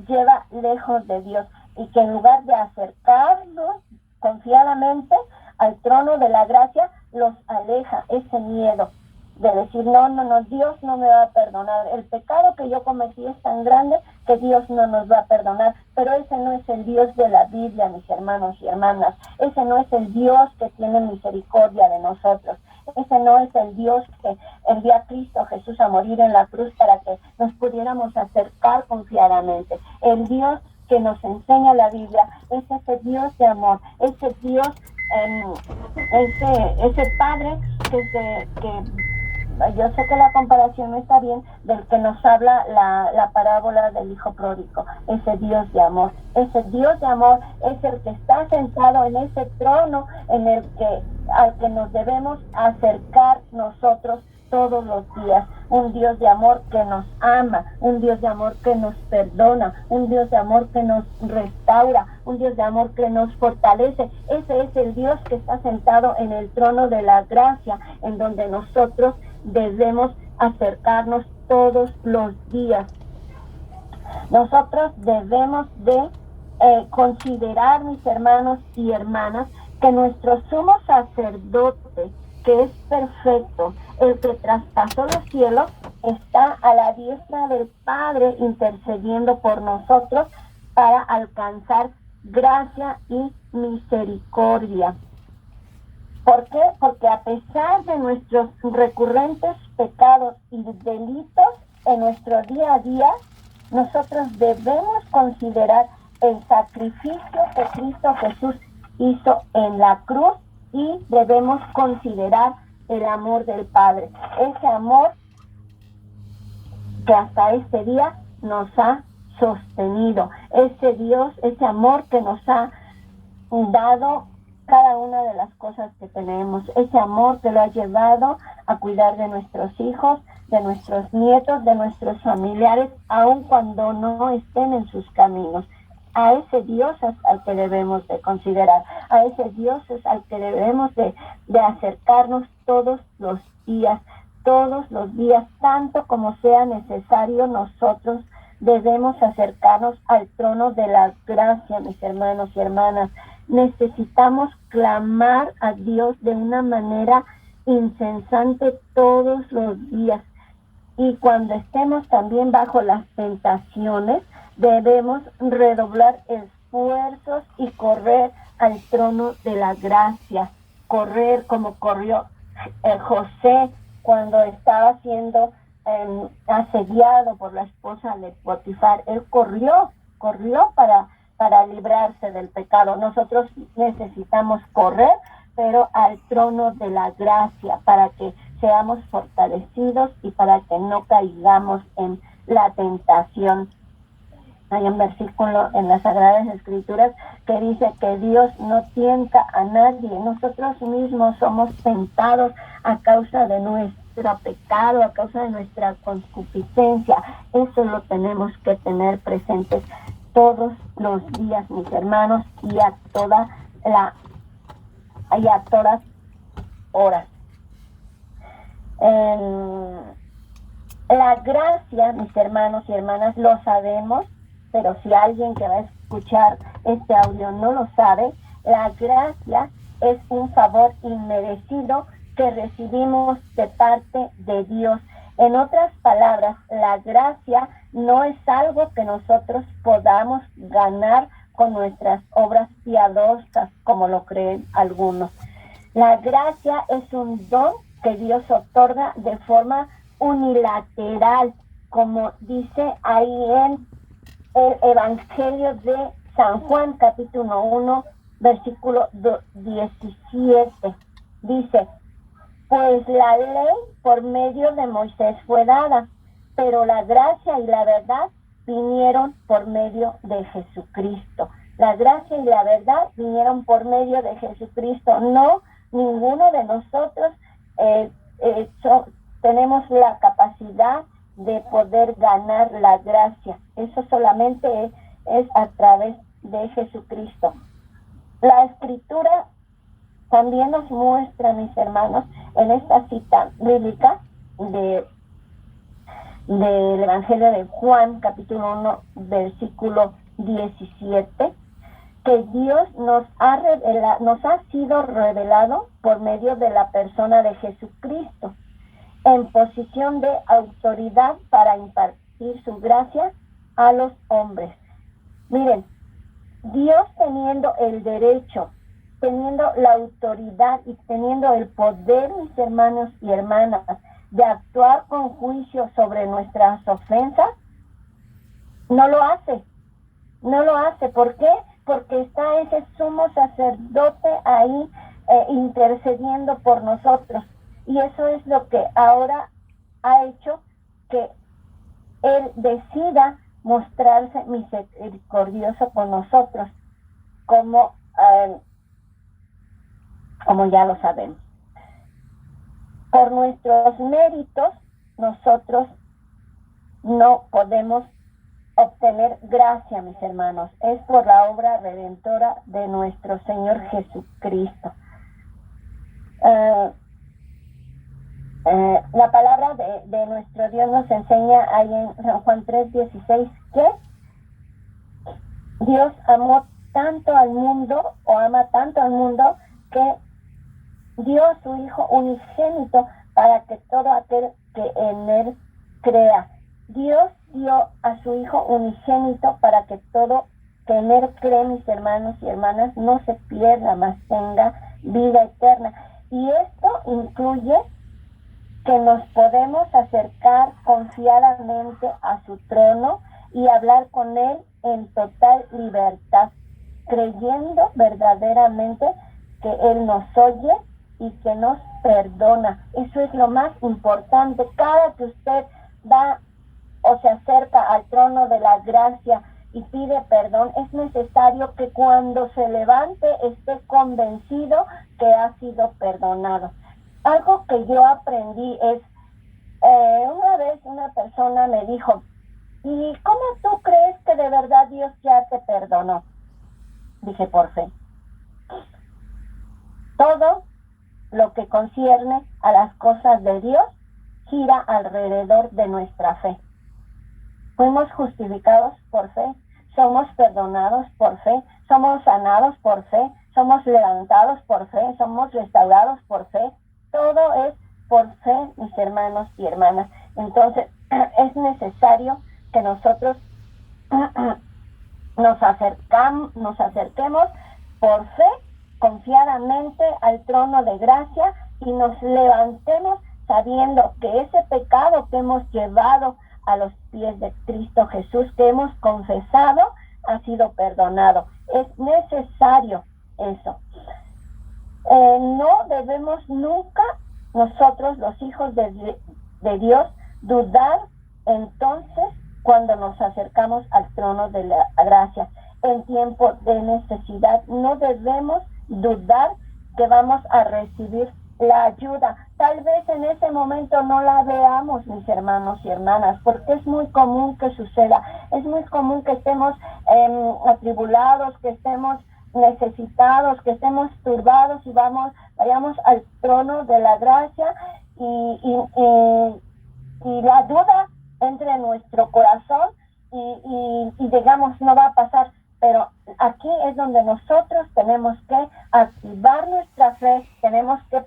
lleva lejos de Dios, y que en lugar de acercarnos confiadamente al trono de la gracia, los aleja ese miedo de decir, no, Dios no me va a perdonar, el pecado que yo cometí es tan grande que Dios no nos va a perdonar. Pero ese no es el Dios de la Biblia, mis hermanos y hermanas. Ese no es el Dios que tiene misericordia de nosotros. Ese no es el Dios que envió a Cristo Jesús a morir en la cruz para que nos pudiéramos acercar confiadamente. El Dios que nos enseña la Biblia es ese Dios de amor, ese Dios, ese Padre que yo sé que la comparación no está bien, del que nos habla la parábola del hijo pródigo. Ese Dios de amor es el que está sentado en ese trono al que nos debemos acercar nosotros todos los días. Un Dios de amor que nos ama, un Dios de amor que nos perdona, un Dios de amor que nos restaura, un Dios de amor que nos fortalece. Ese es el Dios que está sentado en el trono de la gracia, en donde nosotros debemos acercarnos todos los días. Nosotros debemos de considerar, mis hermanos y hermanas, que nuestro sumo sacerdote, que es perfecto, el que traspasó los cielos, está a la diestra del Padre intercediendo por nosotros para alcanzar gracia y misericordia. ¿Por qué? Porque a pesar de nuestros recurrentes pecados y delitos en nuestro día a día, nosotros debemos considerar el sacrificio que Cristo Jesús hizo en la cruz, y debemos considerar el amor del Padre, ese amor que hasta este día nos ha sostenido, ese Dios, ese amor que nos ha dado cada una de las cosas que tenemos, ese amor que lo ha llevado a cuidar de nuestros hijos, de nuestros nietos, de nuestros familiares, aun cuando no estén en sus caminos. A ese Dios es al que debemos de considerar, a ese Dios es al que debemos de acercarnos todos los días, tanto como sea necesario. Nosotros debemos acercarnos al trono de la gracia, mis hermanos y hermanas. Necesitamos clamar a Dios de una manera incesante todos los días. Y cuando estemos también bajo las tentaciones, debemos redoblar esfuerzos y correr al trono de la gracia. Correr como corrió José cuando estaba siendo asediado por la esposa de Potifar. Él corrió para librarse del pecado. Nosotros necesitamos correr, pero al trono de la gracia, para que seamos fortalecidos y para que no caigamos en la tentación. Hay un versículo en las Sagradas Escrituras que dice que Dios no tienta a nadie. Nosotros mismos somos tentados a causa de nuestro pecado, a causa de nuestra concupiscencia. Eso lo tenemos que tener presentes todos los días, mis hermanos, y a todas horas. La gracia, mis hermanos y hermanas, lo sabemos, pero si alguien que va a escuchar este audio no lo sabe, la gracia es un favor inmerecido que recibimos de parte de Dios. En otras palabras, la gracia no es algo que nosotros podamos ganar con nuestras obras piadosas, como lo creen algunos. La gracia es un don que Dios otorga de forma unilateral, como dice ahí en el Evangelio de San Juan, capítulo 1, versículo 17. Dice: pues la ley por medio de Moisés fue dada, pero la gracia y la verdad vinieron por medio de Jesucristo. La gracia y la verdad vinieron por medio de Jesucristo. No, ninguno de nosotros tenemos la capacidad de poder ganar la gracia. Eso solamente es a través de Jesucristo. La Escritura también nos muestra, mis hermanos, en esta cita bíblica del Evangelio de Juan, capítulo 1, versículo 17, que Dios nos ha sido revelado por medio de la persona de Jesucristo, en posición de autoridad para impartir su gracia a los hombres. Miren, Dios teniendo el derecho, teniendo la autoridad y teniendo el poder, mis hermanos y hermanas, de actuar con juicio sobre nuestras ofensas, no lo hace. ¿Por qué? Porque está ese sumo sacerdote ahí intercediendo por nosotros. Y eso es lo que ahora ha hecho que Él decida mostrarse misericordioso con nosotros, como ya lo sabemos. Por nuestros méritos, nosotros no podemos obtener gracia, mis hermanos. Es por la obra redentora de nuestro Señor Jesucristo. La palabra de nuestro Dios nos enseña ahí en San Juan 3:16 que Dios amó tanto al mundo, o ama tanto al mundo, que dio a su Hijo unigénito para que todo aquel que en Él crea. Dios dio a su Hijo unigénito para que todo que en Él cree, mis hermanos y hermanas, no se pierda, mas tenga vida eterna. Y esto incluye que nos podemos acercar confiadamente a su trono y hablar con Él en total libertad, creyendo verdaderamente que Él nos oye y que nos perdona. Eso es lo más importante. Cada que usted va o se acerca al trono de la gracia y pide perdón, es necesario que cuando se levante esté convencido que ha sido perdonado. Algo que yo aprendí es, una vez una persona me dijo, ¿y cómo tú crees que de verdad Dios ya te perdonó? Dije, por fe. Todo lo que concierne a las cosas de Dios gira alrededor de nuestra fe. Fuimos justificados por fe, somos perdonados por fe, somos sanados por fe, somos levantados por fe, somos restaurados por fe. Todo es por fe, mis hermanos y hermanas. Entonces, es necesario que nosotros nos acerquemos por fe, confiadamente al trono de gracia y nos levantemos sabiendo que ese pecado que hemos llevado a los pies de Cristo Jesús, que hemos confesado, ha sido perdonado. Es necesario eso. No debemos nunca nosotros, los hijos de Dios, dudar entonces cuando nos acercamos al trono de la gracia. En tiempo de necesidad no debemos dudar que vamos a recibir la ayuda. Tal vez en ese momento no la veamos, mis hermanos y hermanas, porque es muy común que suceda. Es muy común que estemos atribulados, que estemos necesitados, que estemos turbados y vayamos al trono de la gracia y la duda entre en nuestro corazón y digamos no va a pasar. Pero aquí es donde nosotros tenemos que activar nuestra fe, tenemos que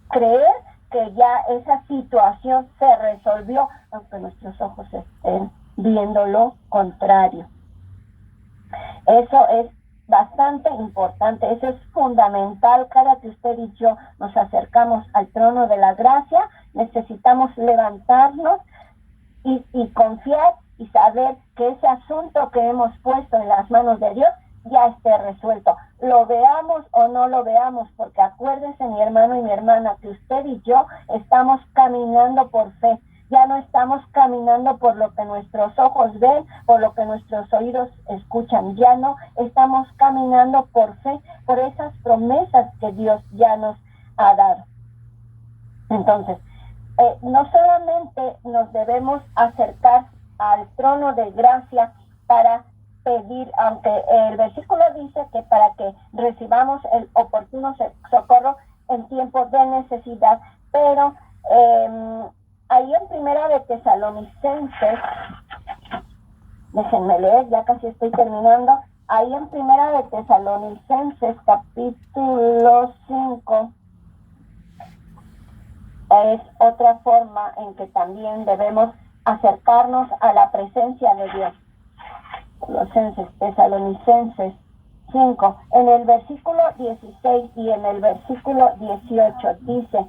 creer que ya esa situación se resolvió, aunque nuestros ojos estén viendo lo contrario. Eso es bastante importante, eso es fundamental. Cada que usted y yo nos acercamos al trono de la gracia, necesitamos levantarnos y confiar y saber que ese asunto que hemos puesto en las manos de Dios ya esté resuelto. Lo veamos o no lo veamos, porque acuérdense, mi hermano y mi hermana, que usted y yo estamos caminando por fe. Ya no estamos caminando por lo que nuestros ojos ven, por lo que nuestros oídos escuchan. Ya no estamos caminando por fe, por esas promesas que Dios ya nos ha dado. Entonces, no solamente nos debemos acercar al trono de gracia para pedir, aunque el versículo dice que para que recibamos el oportuno socorro en tiempo de necesidad, pero ahí en Primera de Tesalonicenses, déjenme leer, ya casi estoy terminando, ahí en Primera de Tesalonicenses capítulo 5, es otra forma en que también debemos acercarnos a la presencia de Dios. Tesalonicenses 5, en el versículo 16 y en el versículo 18 dice: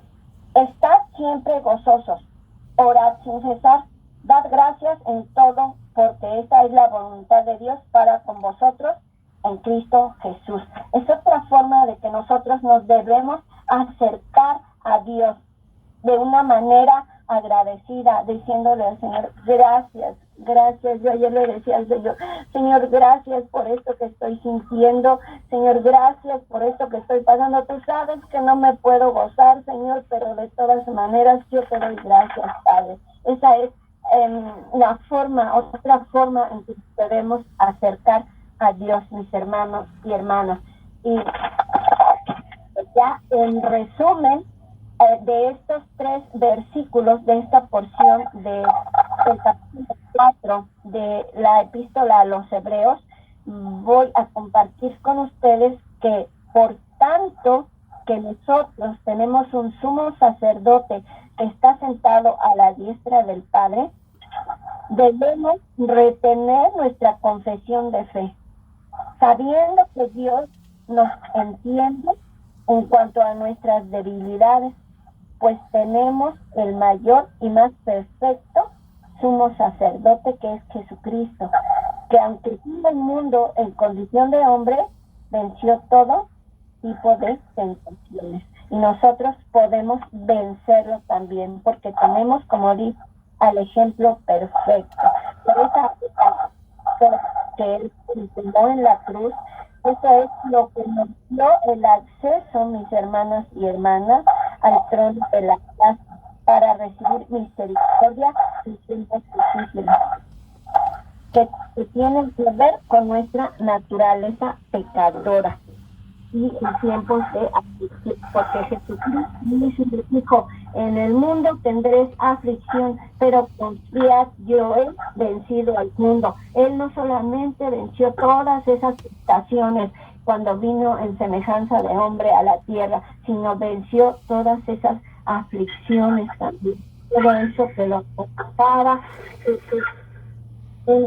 estad siempre gozosos, orad sin cesar, dad gracias en todo, porque esta es la voluntad de Dios para con vosotros en Cristo Jesús. Es otra forma de que nosotros nos debemos acercar a Dios de una manera agradecida, diciéndole al Señor, gracias. Yo ayer le decía al Señor, gracias por esto que estoy sintiendo, Señor, gracias por esto que estoy pasando. Tú sabes que no me puedo gozar, Señor, pero de todas maneras yo te doy gracias, Padre. Esa es otra forma en que debemos acercar a Dios, mis hermanos y hermanas. Y ya en resumen, de estos 3 versículos de esta porción del capítulo 4 de la epístola a los Hebreos, voy a compartir con ustedes que por tanto que nosotros tenemos un sumo sacerdote que está sentado a la diestra del Padre, debemos retener nuestra confesión de fe, sabiendo que Dios nos entiende en cuanto a nuestras debilidades, pues tenemos el mayor y más perfecto sumo sacerdote, que es Jesucristo, que aunque vino al mundo en condición de hombre, venció todo tipo de tentaciones. Y nosotros podemos vencerlo también, porque tenemos, como dice, al ejemplo perfecto. Por esa que Él tomó en la cruz. Eso es lo que nos dio el acceso, mis hermanos y hermanas, al trono de la gracia para recibir misericordia en tiempos difíciles, que tienen que ver con nuestra naturaleza pecadora y en tiempos de aflicción, porque Jesucristo mismo dijo: en el mundo tendréis aflicción, pero confiad, yo he vencido al mundo. Él no solamente venció todas esas tentaciones cuando vino en semejanza de hombre a la tierra, sino venció todas esas aflicciones también, todo eso que lo ocupaba.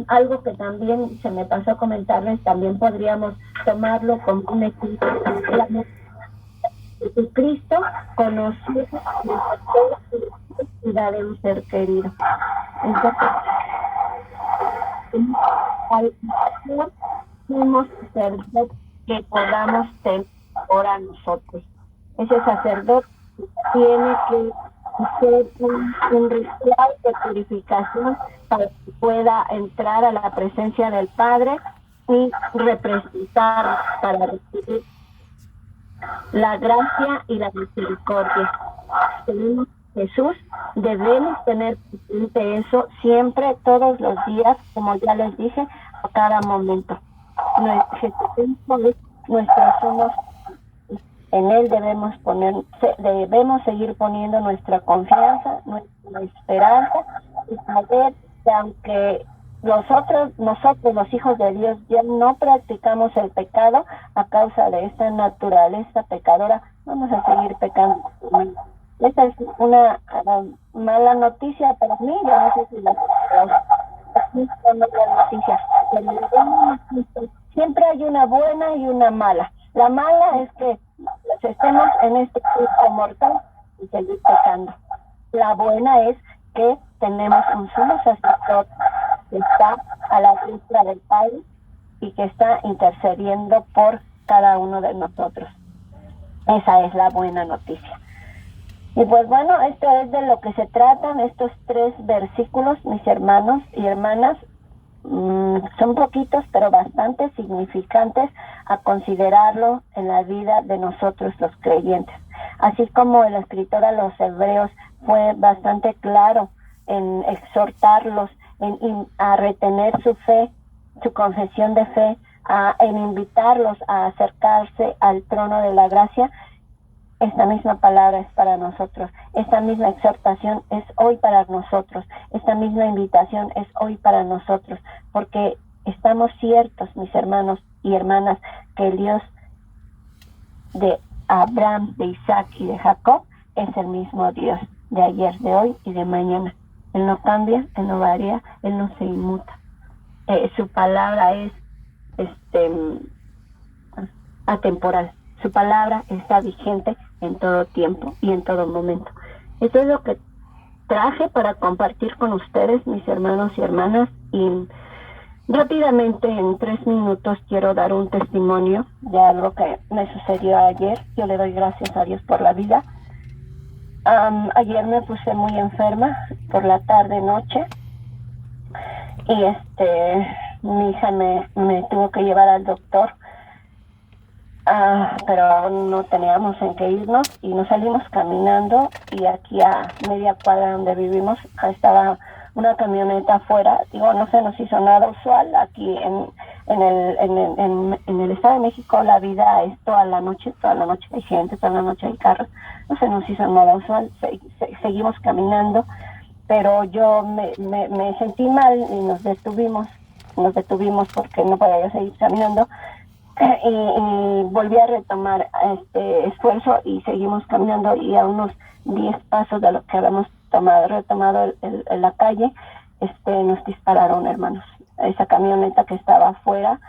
Algo que también se me pasó a comentarles, también podríamos tomarlo como un ejemplo. Jesucristo conoció la necesidad de un ser querido. Entonces, al fuimos sacerdotes que podamos tener ahora nosotros. Ese sacerdote tiene que hacer un ritual de purificación para que pueda entrar a la presencia del Padre y representar para recibir la gracia y la misericordia. Tenemos Jesús, debemos tener presente eso siempre, todos los días, como ya les dije, a cada momento. Jesucristo es nuestro sumo. En Él debemos seguir poniendo nuestra confianza, nuestra esperanza, y saber que aunque nosotros los hijos de Dios ya no practicamos el pecado a causa de esta naturaleza pecadora, vamos a seguir pecando. Esa es una mala noticia para mí. Yo no sé si son malas noticias, pero siempre hay una buena y una mala. La mala es que estemos en este cuerpo mortal y seguir pecando. La buena es que tenemos un sumo sacerdote que está a la diestra del Padre y que está intercediendo por cada uno de nosotros. Esa es la buena noticia. Y pues bueno, esto es de lo que se tratan estos 3 versículos, mis hermanos y hermanas. Son poquitos, pero bastante significantes a considerarlo en la vida de nosotros los creyentes. Así como el escritor a los Hebreos fue bastante claro en exhortarlos a retener su fe, su confesión de fe, en invitarlos a acercarse al trono de la gracia. Esta misma palabra es para nosotros, esta misma exhortación es hoy para nosotros, esta misma invitación es hoy para nosotros, porque estamos ciertos, mis hermanos y hermanas, que el Dios de Abraham, de Isaac y de Jacob es el mismo Dios de ayer, de hoy y de mañana. Él no cambia, Él no varía, Él no se inmuta. Su palabra es atemporal. Su palabra está vigente en todo tiempo y en todo momento. Esto es lo que traje para compartir con ustedes, mis hermanos y hermanas, y rápidamente, en 3 minutos, quiero dar un testimonio de algo que me sucedió ayer. Yo le doy gracias a Dios por la vida. Ayer me puse muy enferma por la tarde-noche y mi hija me tuvo que llevar al doctor. Pero aún no teníamos en qué irnos y nos salimos caminando, y aquí a media cuadra donde vivimos estaba una camioneta afuera. Digo, no se nos hizo nada usual. Aquí en el Estado de México la vida es toda la noche hay gente, toda la noche hay carros. No se nos hizo nada usual. Seguimos caminando, pero yo me sentí mal y nos detuvimos porque no podía yo seguir caminando. Y volví a retomar este esfuerzo y seguimos caminando, y a unos 10 pasos de lo que habíamos retomado la calle, nos dispararon, hermanos. Esa camioneta que estaba afuera,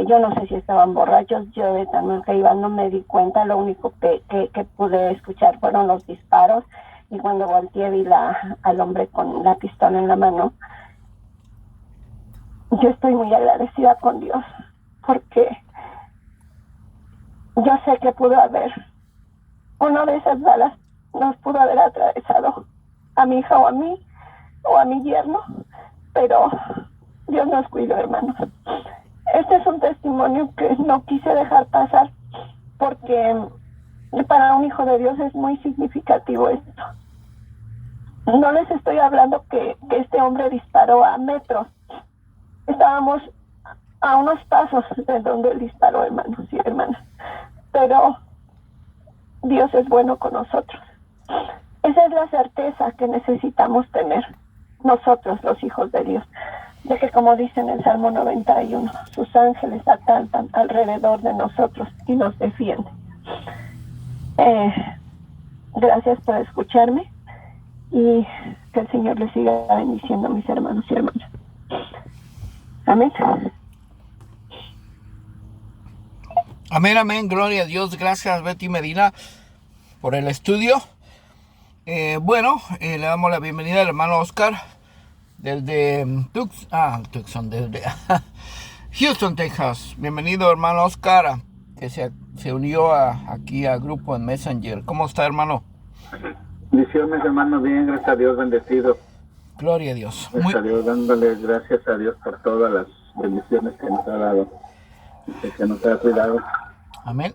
yo no sé si estaban borrachos, yo de tan mal que iba no me di cuenta. Lo único que pude escuchar fueron los disparos, y cuando volteé vi al hombre con la pistola en la mano. Yo estoy muy agradecida con Dios, porque yo sé que pudo haber, una de esas balas nos pudo haber atravesado a mi hija o a mí o a mi yerno, pero Dios nos cuidó, hermanos. Este es un testimonio que no quise dejar pasar porque para un hijo de Dios es muy significativo esto. No les estoy hablando que este hombre disparó a metros. Estábamos a unos pasos de donde él disparó, hermanos y hermanas. Pero Dios es bueno con nosotros. Esa es la certeza que necesitamos tener nosotros, los hijos de Dios, de que, como dice en el Salmo 91, sus ángeles acampan alrededor de nosotros y nos defienden. Gracias por escucharme y que el Señor les siga bendiciendo, mis hermanos y hermanas. Amén. Amén, amén, gloria a Dios. Gracias, Betty Medina, por el estudio. Le damos la bienvenida al hermano Oscar desde Tucson, desde Houston, Texas. Bienvenido, hermano Oscar, que se unió aquí al grupo en Messenger. ¿Cómo está, hermano? Bendiciones, hermano, bien, gracias a Dios, bendecido. Gloria a Dios. Gracias a Dios, dándole gracias a Dios por todas las bendiciones que nos ha dado, que nos ha cuidado. Amén.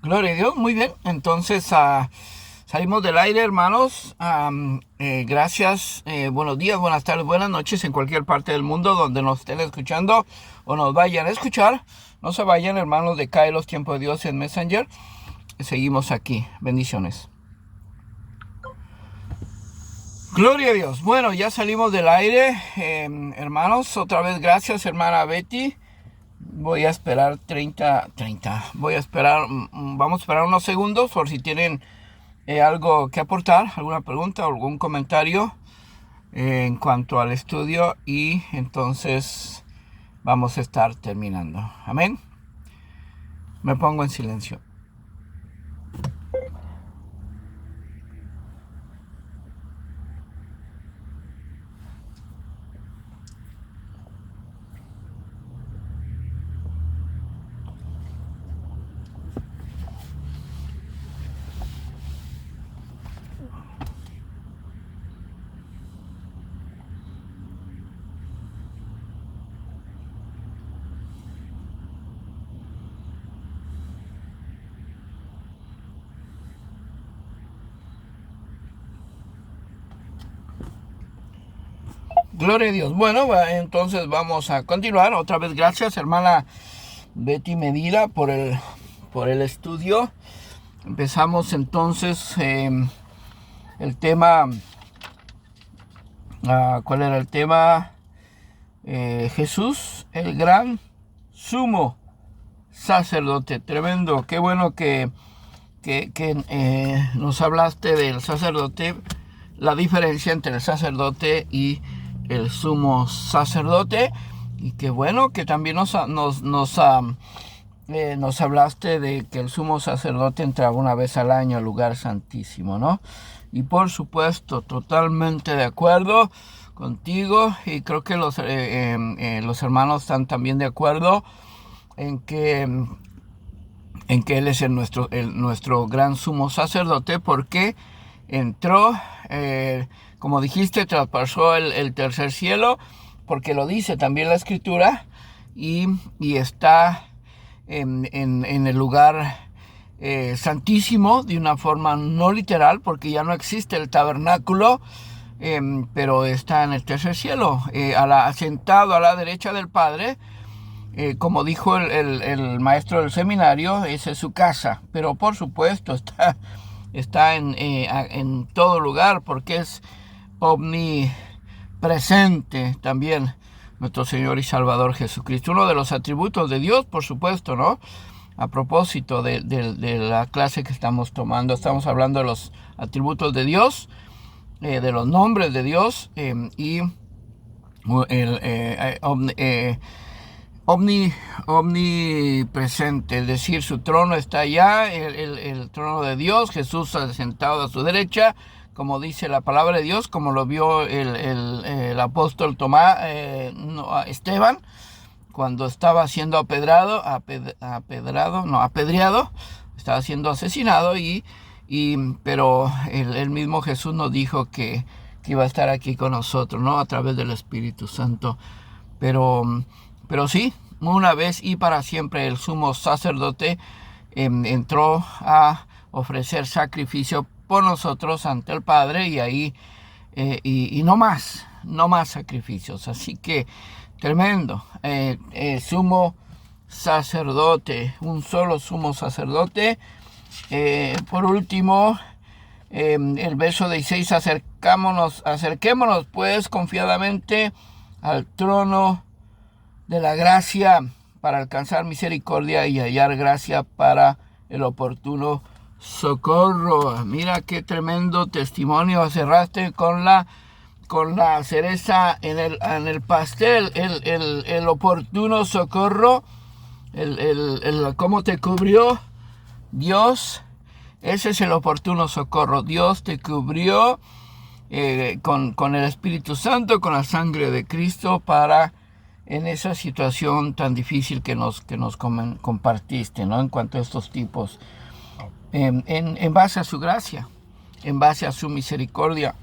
Gloria a Dios, muy bien. Entonces, salimos del aire, hermanos. Gracias. Buenos días, buenas tardes, buenas noches en cualquier parte del mundo donde nos estén escuchando o nos vayan a escuchar. No se vayan, hermanos de Kairos Tiempo de Dios en Messenger. Seguimos aquí. Bendiciones. Gloria a Dios. Bueno, ya salimos del aire, hermanos. Otra vez gracias, hermana Betty. Voy a esperar vamos a esperar unos segundos por si tienen algo que aportar, alguna pregunta o algún comentario en cuanto al estudio, y entonces vamos a estar terminando. Amén. Me pongo en silencio. Gloria a Dios. Bueno, entonces vamos a continuar. Otra vez gracias, hermana Betty Medina, por el estudio. Empezamos entonces el tema. ¿Cuál era el tema? Jesús, el gran sumo sacerdote. Tremendo. Qué bueno que nos hablaste del sacerdote, la diferencia entre el sacerdote y el sumo sacerdote, y qué bueno que también nos hablaste de que el sumo sacerdote entraba una vez al año al lugar santísimo, ¿no? Y por supuesto, totalmente de acuerdo contigo, y creo que los hermanos están también de acuerdo en que él es nuestro gran sumo sacerdote, porque entró, como dijiste, traspasó el tercer cielo, porque lo dice también la Escritura, y está en el lugar santísimo, de una forma no literal, porque ya no existe el tabernáculo, pero está en el tercer cielo, sentado a la derecha del Padre. Como dijo el maestro del seminario, esa es su casa, pero por supuesto está en todo lugar, porque es omnipresente también nuestro Señor y Salvador Jesucristo. Uno de los atributos de Dios, por supuesto, ¿no? A propósito de la clase que estamos tomando, estamos hablando de los atributos de Dios, de los nombres de Dios, y omnipresente, es decir, su trono está allá, el trono de Dios, Jesús sentado a su derecha, como dice la palabra de Dios, como lo vio el apóstol Esteban, cuando estaba siendo apedreado, estaba siendo asesinado, pero el mismo Jesús nos dijo que iba a estar aquí con nosotros, ¿no? A través del Espíritu Santo. Pero sí, una vez y para siempre el sumo sacerdote entró a ofrecer sacrificio por nosotros ante el Padre, y ahí y no más sacrificios. Así que tremendo. Sumo sacerdote, un solo sumo sacerdote. Por último, el verso 16, acerquémonos pues confiadamente al trono de la gracia para alcanzar misericordia y hallar gracia para el oportuno socorro. Mira qué tremendo testimonio. Cerraste con la cereza en el pastel, el oportuno socorro, el cómo te cubrió Dios. Ese es el oportuno socorro. Dios te cubrió con el Espíritu Santo, con la sangre de Cristo, para en esa situación tan difícil que nos compartiste, ¿no? En cuanto a estos tipos, en base a su gracia, en base a su misericordia.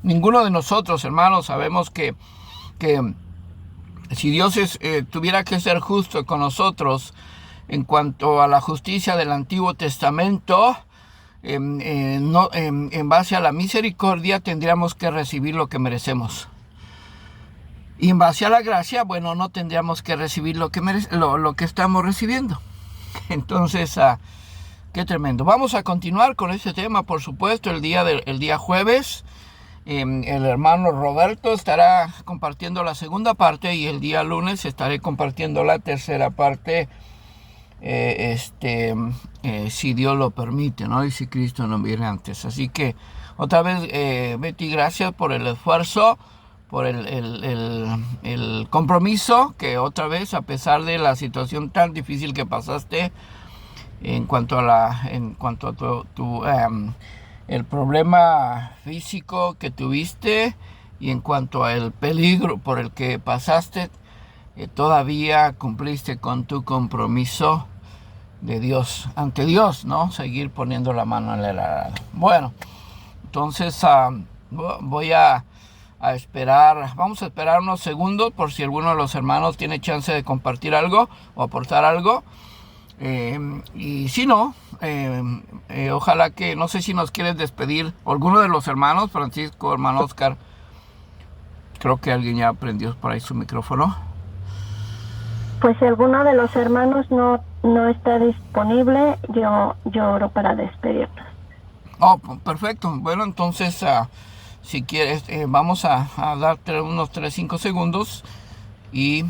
Ninguno de nosotros, hermanos, sabemos que si Dios tuviera que ser justo con nosotros en cuanto a la justicia del Antiguo Testamento, en base a la misericordia tendríamos que recibir lo que merecemos. Y en base a la gracia, bueno, no tendríamos que recibir lo que estamos recibiendo. Entonces, qué tremendo. Vamos a continuar con este tema, por supuesto, el día jueves. El hermano Roberto estará compartiendo la segunda parte, y el día lunes estaré compartiendo la tercera parte, si Dios lo permite, ¿no? Y si Cristo no viene antes. Así que, otra vez, Betty, gracias por el esfuerzo, por el compromiso, que otra vez, a pesar de la situación tan difícil que pasaste, en cuanto a el problema físico que tuviste, y en cuanto al peligro por el que pasaste, todavía cumpliste con tu compromiso de Dios, ante Dios, ¿no? Seguir poniendo la mano en el arado. Bueno, entonces voy a esperar, vamos a esperar unos segundos por si alguno de los hermanos tiene chance de compartir algo o aportar algo. Y si no, ojalá que, no sé si nos quieres despedir, alguno de los hermanos, Francisco, hermano Oscar. Creo que alguien ya prendió por ahí su micrófono. Pues si alguno de los hermanos no está disponible, yo oro para despedirnos. Oh, perfecto. Bueno, entonces, si quieres, vamos a darte unos 3-5 segundos, y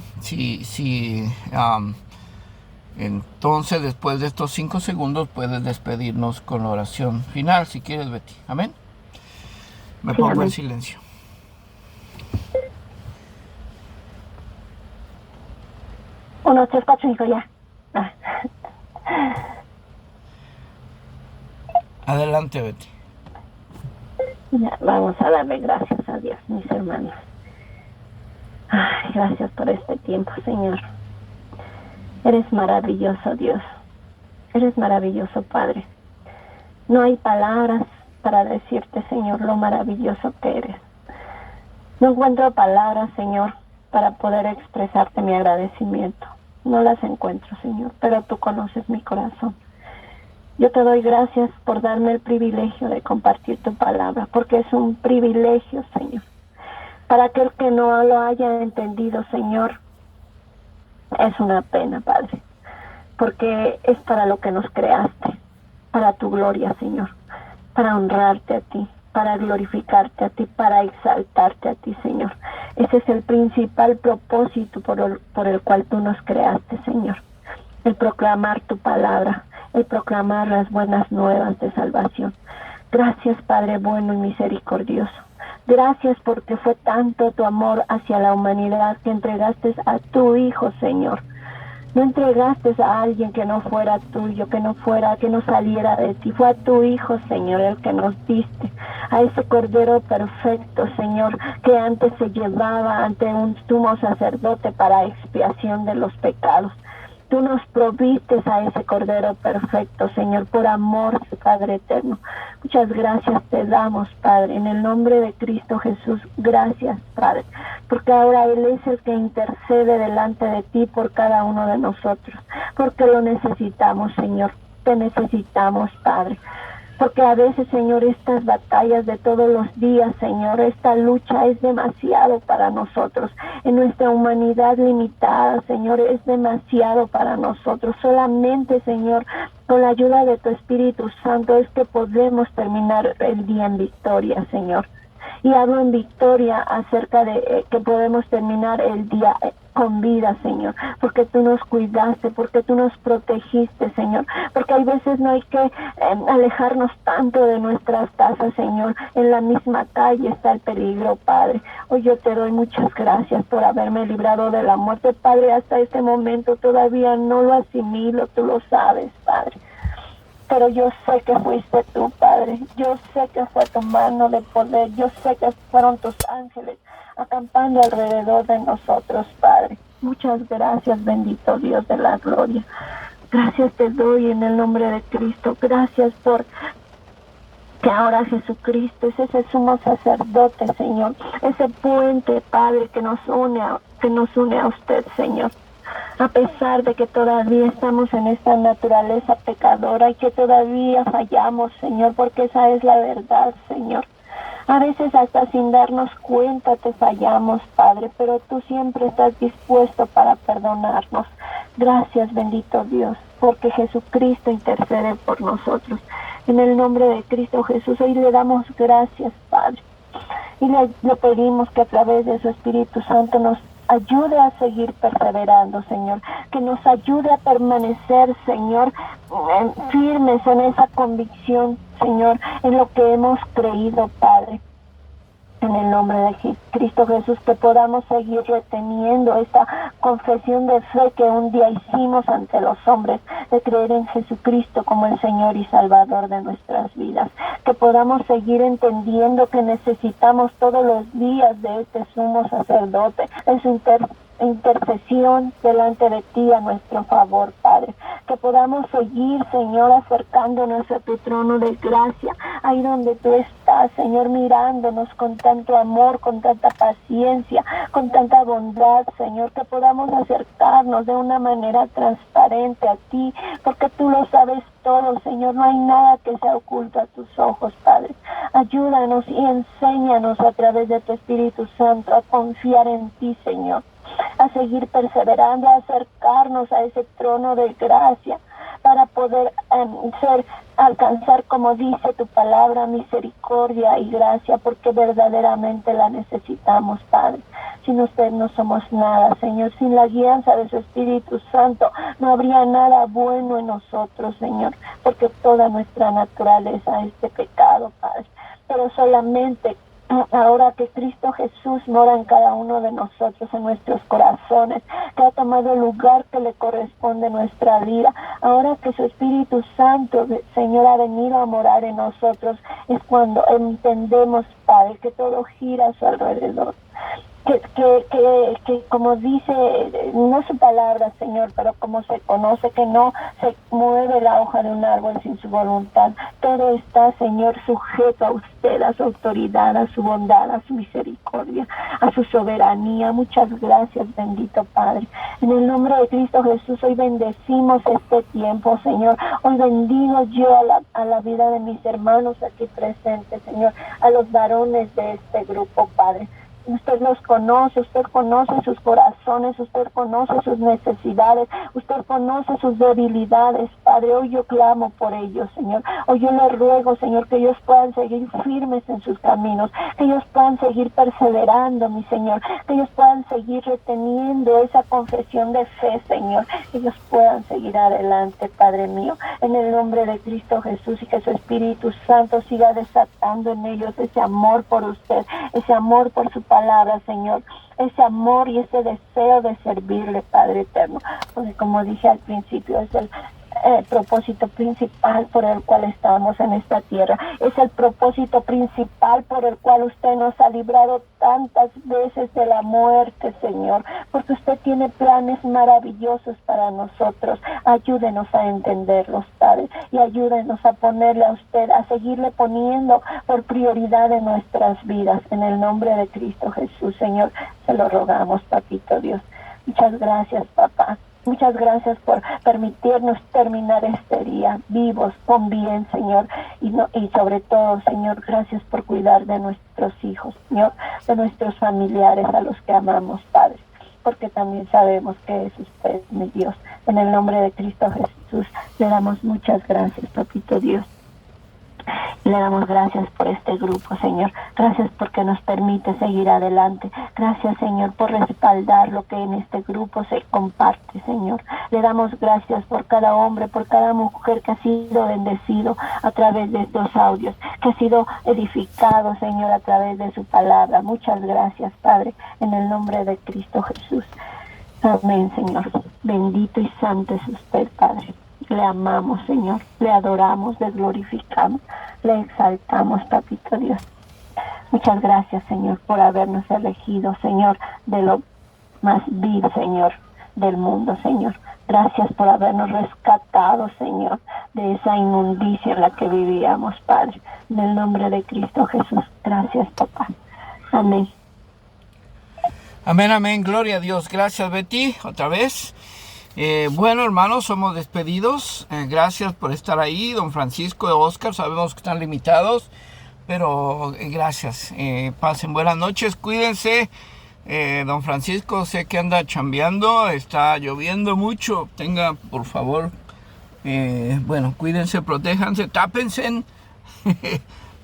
entonces, después de estos 5 segundos, puedes despedirnos con la oración final, si quieres, Betty. Amén. Me pongo amén. En silencio. Uno, tres, cuatro, cinco, ya. Adelante, Betty. Ya, vamos a darle gracias a Dios, mis hermanos. Gracias por este tiempo, Señor. Eres maravilloso, Dios. Eres maravilloso, Padre. No hay palabras para decirte, Señor, lo maravilloso que eres. No encuentro palabras, Señor, para poder expresarte mi agradecimiento. No las encuentro, Señor, pero tú conoces mi corazón. Yo te doy gracias por darme el privilegio de compartir tu palabra, porque es un privilegio, Señor. Para aquel que no lo haya entendido, Señor, es una pena, Padre, porque es para lo que nos creaste, para tu gloria, Señor, para honrarte a ti, para glorificarte a ti, para exaltarte a ti, Señor. Ese es el principal propósito por el cual tú nos creaste, Señor. El proclamar tu palabra, el proclamar las buenas nuevas de salvación. Gracias, Padre bueno y misericordioso. Gracias porque fue tanto tu amor hacia la humanidad que entregaste a tu Hijo, Señor. No entregaste a alguien que no fuera tuyo, que no saliera de ti. Fue a tu Hijo, Señor, el que nos diste. A ese Cordero perfecto, Señor, que antes se llevaba ante un sumo sacerdote para expiación de los pecados. Tú nos proviste a ese Cordero perfecto, Señor, por amor, Padre eterno. Muchas gracias te damos, Padre, en el nombre de Cristo Jesús. Gracias, Padre, porque ahora Él es el que intercede delante de ti por cada uno de nosotros, porque lo necesitamos, Señor. Te necesitamos, Padre. Porque a veces, Señor, estas batallas de todos los días, Señor, esta lucha es demasiado para nosotros. En nuestra humanidad limitada, Señor, es demasiado para nosotros. Solamente, Señor, con la ayuda de tu Espíritu Santo es que podemos terminar el día en victoria, Señor. Y hablo en victoria acerca de que podemos terminar el día con vida, Señor, porque tú nos cuidaste, porque tú nos protegiste, Señor, porque hay veces no hay que alejarnos tanto de nuestras casas, Señor. En la misma calle está el peligro, Padre. Hoy yo te doy muchas gracias por haberme librado de la muerte, Padre. Hasta este momento todavía no lo asimilo, tú lo sabes, Padre. Pero yo sé que fuiste tú, Padre. Yo sé que fue tu mano de poder. Yo sé que fueron tus ángeles acampando alrededor de nosotros, Padre. Muchas gracias, bendito Dios de la gloria. Gracias te doy en el nombre de Cristo. Gracias por que ahora Jesucristo es ese sumo sacerdote, Señor. Ese puente, Padre, que nos une a usted, Señor. A pesar de que todavía estamos en esta naturaleza pecadora y que todavía fallamos, Señor, porque esa es la verdad, Señor. A veces hasta sin darnos cuenta te fallamos, Padre, pero tú siempre estás dispuesto para perdonarnos. Gracias, bendito Dios, porque Jesucristo intercede por nosotros. En el nombre de Cristo Jesús, hoy le damos gracias, Padre. Y le pedimos que a través de su Espíritu Santo nos ayude a seguir perseverando, Señor, que nos ayude a permanecer, Señor, firmes en esa convicción, Señor, en lo que hemos creído, Padre. En el nombre de Cristo Jesús, que podamos seguir reteniendo esta confesión de fe que un día hicimos ante los hombres, de creer en Jesucristo como el Señor y Salvador de nuestras vidas. Que podamos seguir entendiendo que necesitamos todos los días de este sumo sacerdote, en su intercesión delante de ti a nuestro favor, Padre. Que podamos seguir, Señor, acercándonos a tu trono de gracia, ahí donde tú estás, Señor, mirándonos con tanto amor, con tanta paciencia, con tanta bondad, Señor, que podamos acercarnos de una manera transparente a ti, porque tú lo sabes todo, Señor, no hay nada que sea oculto a tus ojos, Padre. Ayúdanos y enséñanos a través de tu Espíritu Santo a confiar en ti, Señor, a seguir perseverando, a acercarnos a ese trono de gracia para poder alcanzar, como dice tu palabra, misericordia y gracia, porque verdaderamente la necesitamos, Padre. Sin usted no somos nada, Señor. Sin la guianza de su Espíritu Santo no habría nada bueno en nosotros, Señor, porque toda nuestra naturaleza es de pecado, Padre. Pero solamente ahora que Cristo Jesús mora en cada uno de nosotros, en nuestros corazones, que ha tomado el lugar que le corresponde en nuestra vida, ahora que su Espíritu Santo, Señor, ha venido a morar en nosotros, es cuando entendemos, Padre, que todo gira a su alrededor. Que como dice, no su palabra, Señor, pero como se conoce, que no se mueve la hoja de un árbol sin su voluntad. Todo está, Señor, sujeto a usted, a su autoridad, a su bondad, a su misericordia, a su soberanía. Muchas gracias, bendito Padre. En el nombre de Cristo Jesús, hoy bendecimos este tiempo, Señor. Hoy bendigo yo a la vida de mis hermanos aquí presentes, Señor, a los varones de este grupo, Padre. Usted los conoce, usted conoce sus corazones, usted conoce sus necesidades, usted conoce sus debilidades, Padre. Hoy yo clamo por ellos, Señor. Hoy yo les ruego, Señor, que ellos puedan seguir firmes en sus caminos, que ellos puedan seguir perseverando, mi Señor, que ellos puedan seguir reteniendo esa confesión de fe, Señor, que ellos puedan seguir adelante, Padre mío, en el nombre de Cristo Jesús, y que su Espíritu Santo siga desatando en ellos ese amor por usted, ese amor por su palabra, Señor, ese amor y ese deseo de servirle, Padre eterno, porque como dije al principio, es propósito principal por el cual estamos en esta tierra. Es el propósito principal por el cual usted nos ha librado tantas veces de la muerte, Señor, porque usted tiene planes maravillosos para nosotros. Ayúdenos a entenderlos, Padre, y ayúdenos a ponerle a usted, a seguirle poniendo por prioridad en nuestras vidas. En el nombre de Cristo Jesús, Señor, se lo rogamos, Papito Dios. Muchas gracias, papá. Muchas gracias por permitirnos terminar este día vivos, con bien, Señor. Y sobre todo, Señor, gracias por cuidar de nuestros hijos, Señor, de nuestros familiares a los que amamos, Padre. Porque también sabemos que es usted, mi Dios. En el nombre de Cristo Jesús, le damos muchas gracias, Papito Dios. Le damos gracias por este grupo, Señor. Gracias porque nos permite seguir adelante. Gracias, Señor, por respaldar lo que en este grupo se comparte, Señor. Le damos gracias por cada hombre, por cada mujer que ha sido bendecido a través de estos audios, que ha sido edificado, Señor, a través de su palabra. Muchas gracias, Padre, en el nombre de Cristo Jesús. Amén, Señor. Bendito y santo es usted, Padre. Le amamos, Señor, le adoramos, le glorificamos, le exaltamos, Papito Dios. Muchas gracias, Señor, por habernos elegido, Señor, de lo más vil, Señor, del mundo, Señor. Gracias por habernos rescatado, Señor, de esa inmundicia en la que vivíamos, Padre. En el nombre de Cristo Jesús. Gracias, papá. Amén. Amén, amén. Gloria a Dios. Gracias, Betty, otra vez. Bueno, hermanos, somos despedidos. Gracias por estar ahí. Don Francisco y Oscar, sabemos que están limitados, pero gracias. Pasen buenas noches, cuídense. Don Francisco, sé que anda chambeando, está lloviendo mucho. Tenga, por favor, bueno, cuídense, protéjanse, tápense,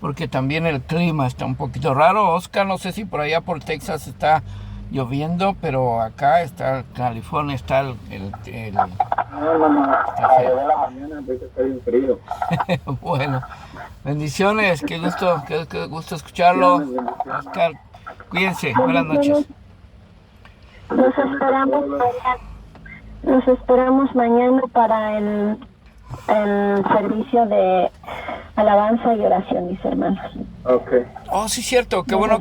porque también el clima está un poquito raro. Oscar, no sé si por allá por Texas está lloviendo, pero acá está California, está No, de la mañana, ahorita está bien frío. Bueno, bendiciones, qué gusto escucharlo. Oscar, cuídense, buenas noches. Los esperamos mañana para el servicio de alabanza y oración, mis hermanos. Okay. Oh, sí, cierto, qué bueno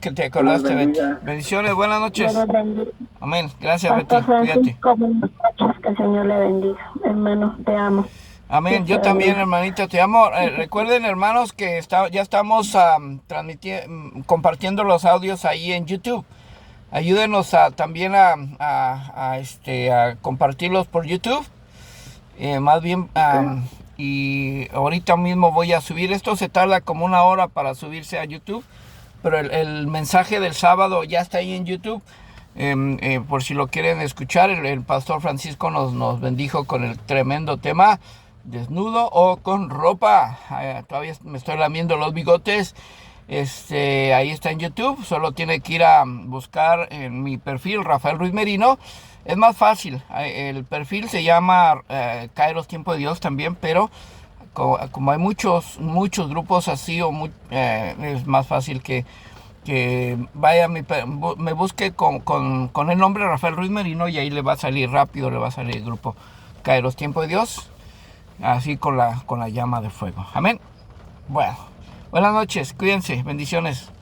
que te acordaste, Betty. Bendiciones, buenas noches. Amén. Gracias, Betty. Cuídate. Que el Señor le bendiga. Hermano, te amo. Amén. Yo también, hermanita, te amo. Recuerden, hermanos, que ya estamos compartiendo los audios ahí en YouTube. Ayúdenos también a compartirlos por YouTube. Más bien, y ahorita mismo voy a subir. Esto se tarda como 1 hora para subirse a YouTube. Pero el mensaje del sábado ya está ahí en YouTube. Por si lo quieren escuchar, el pastor Francisco nos bendijo con el tremendo tema, desnudo o con ropa. Todavía me estoy lamiendo los bigotes. Ahí está en YouTube. Solo tiene que ir a buscar en mi perfil, Rafael Ruiz Merino. Es más fácil. El perfil se llama Kairos Tiempo de Dios también, pero como hay muchos grupos así, es más fácil que vaya, me busque con el nombre Rafael Ruiz Merino y ahí le va a salir rápido, le va a salir el grupo Kairos Tiempo de Dios, así con la llama de fuego. Amén. Bueno, buenas noches, cuídense, bendiciones.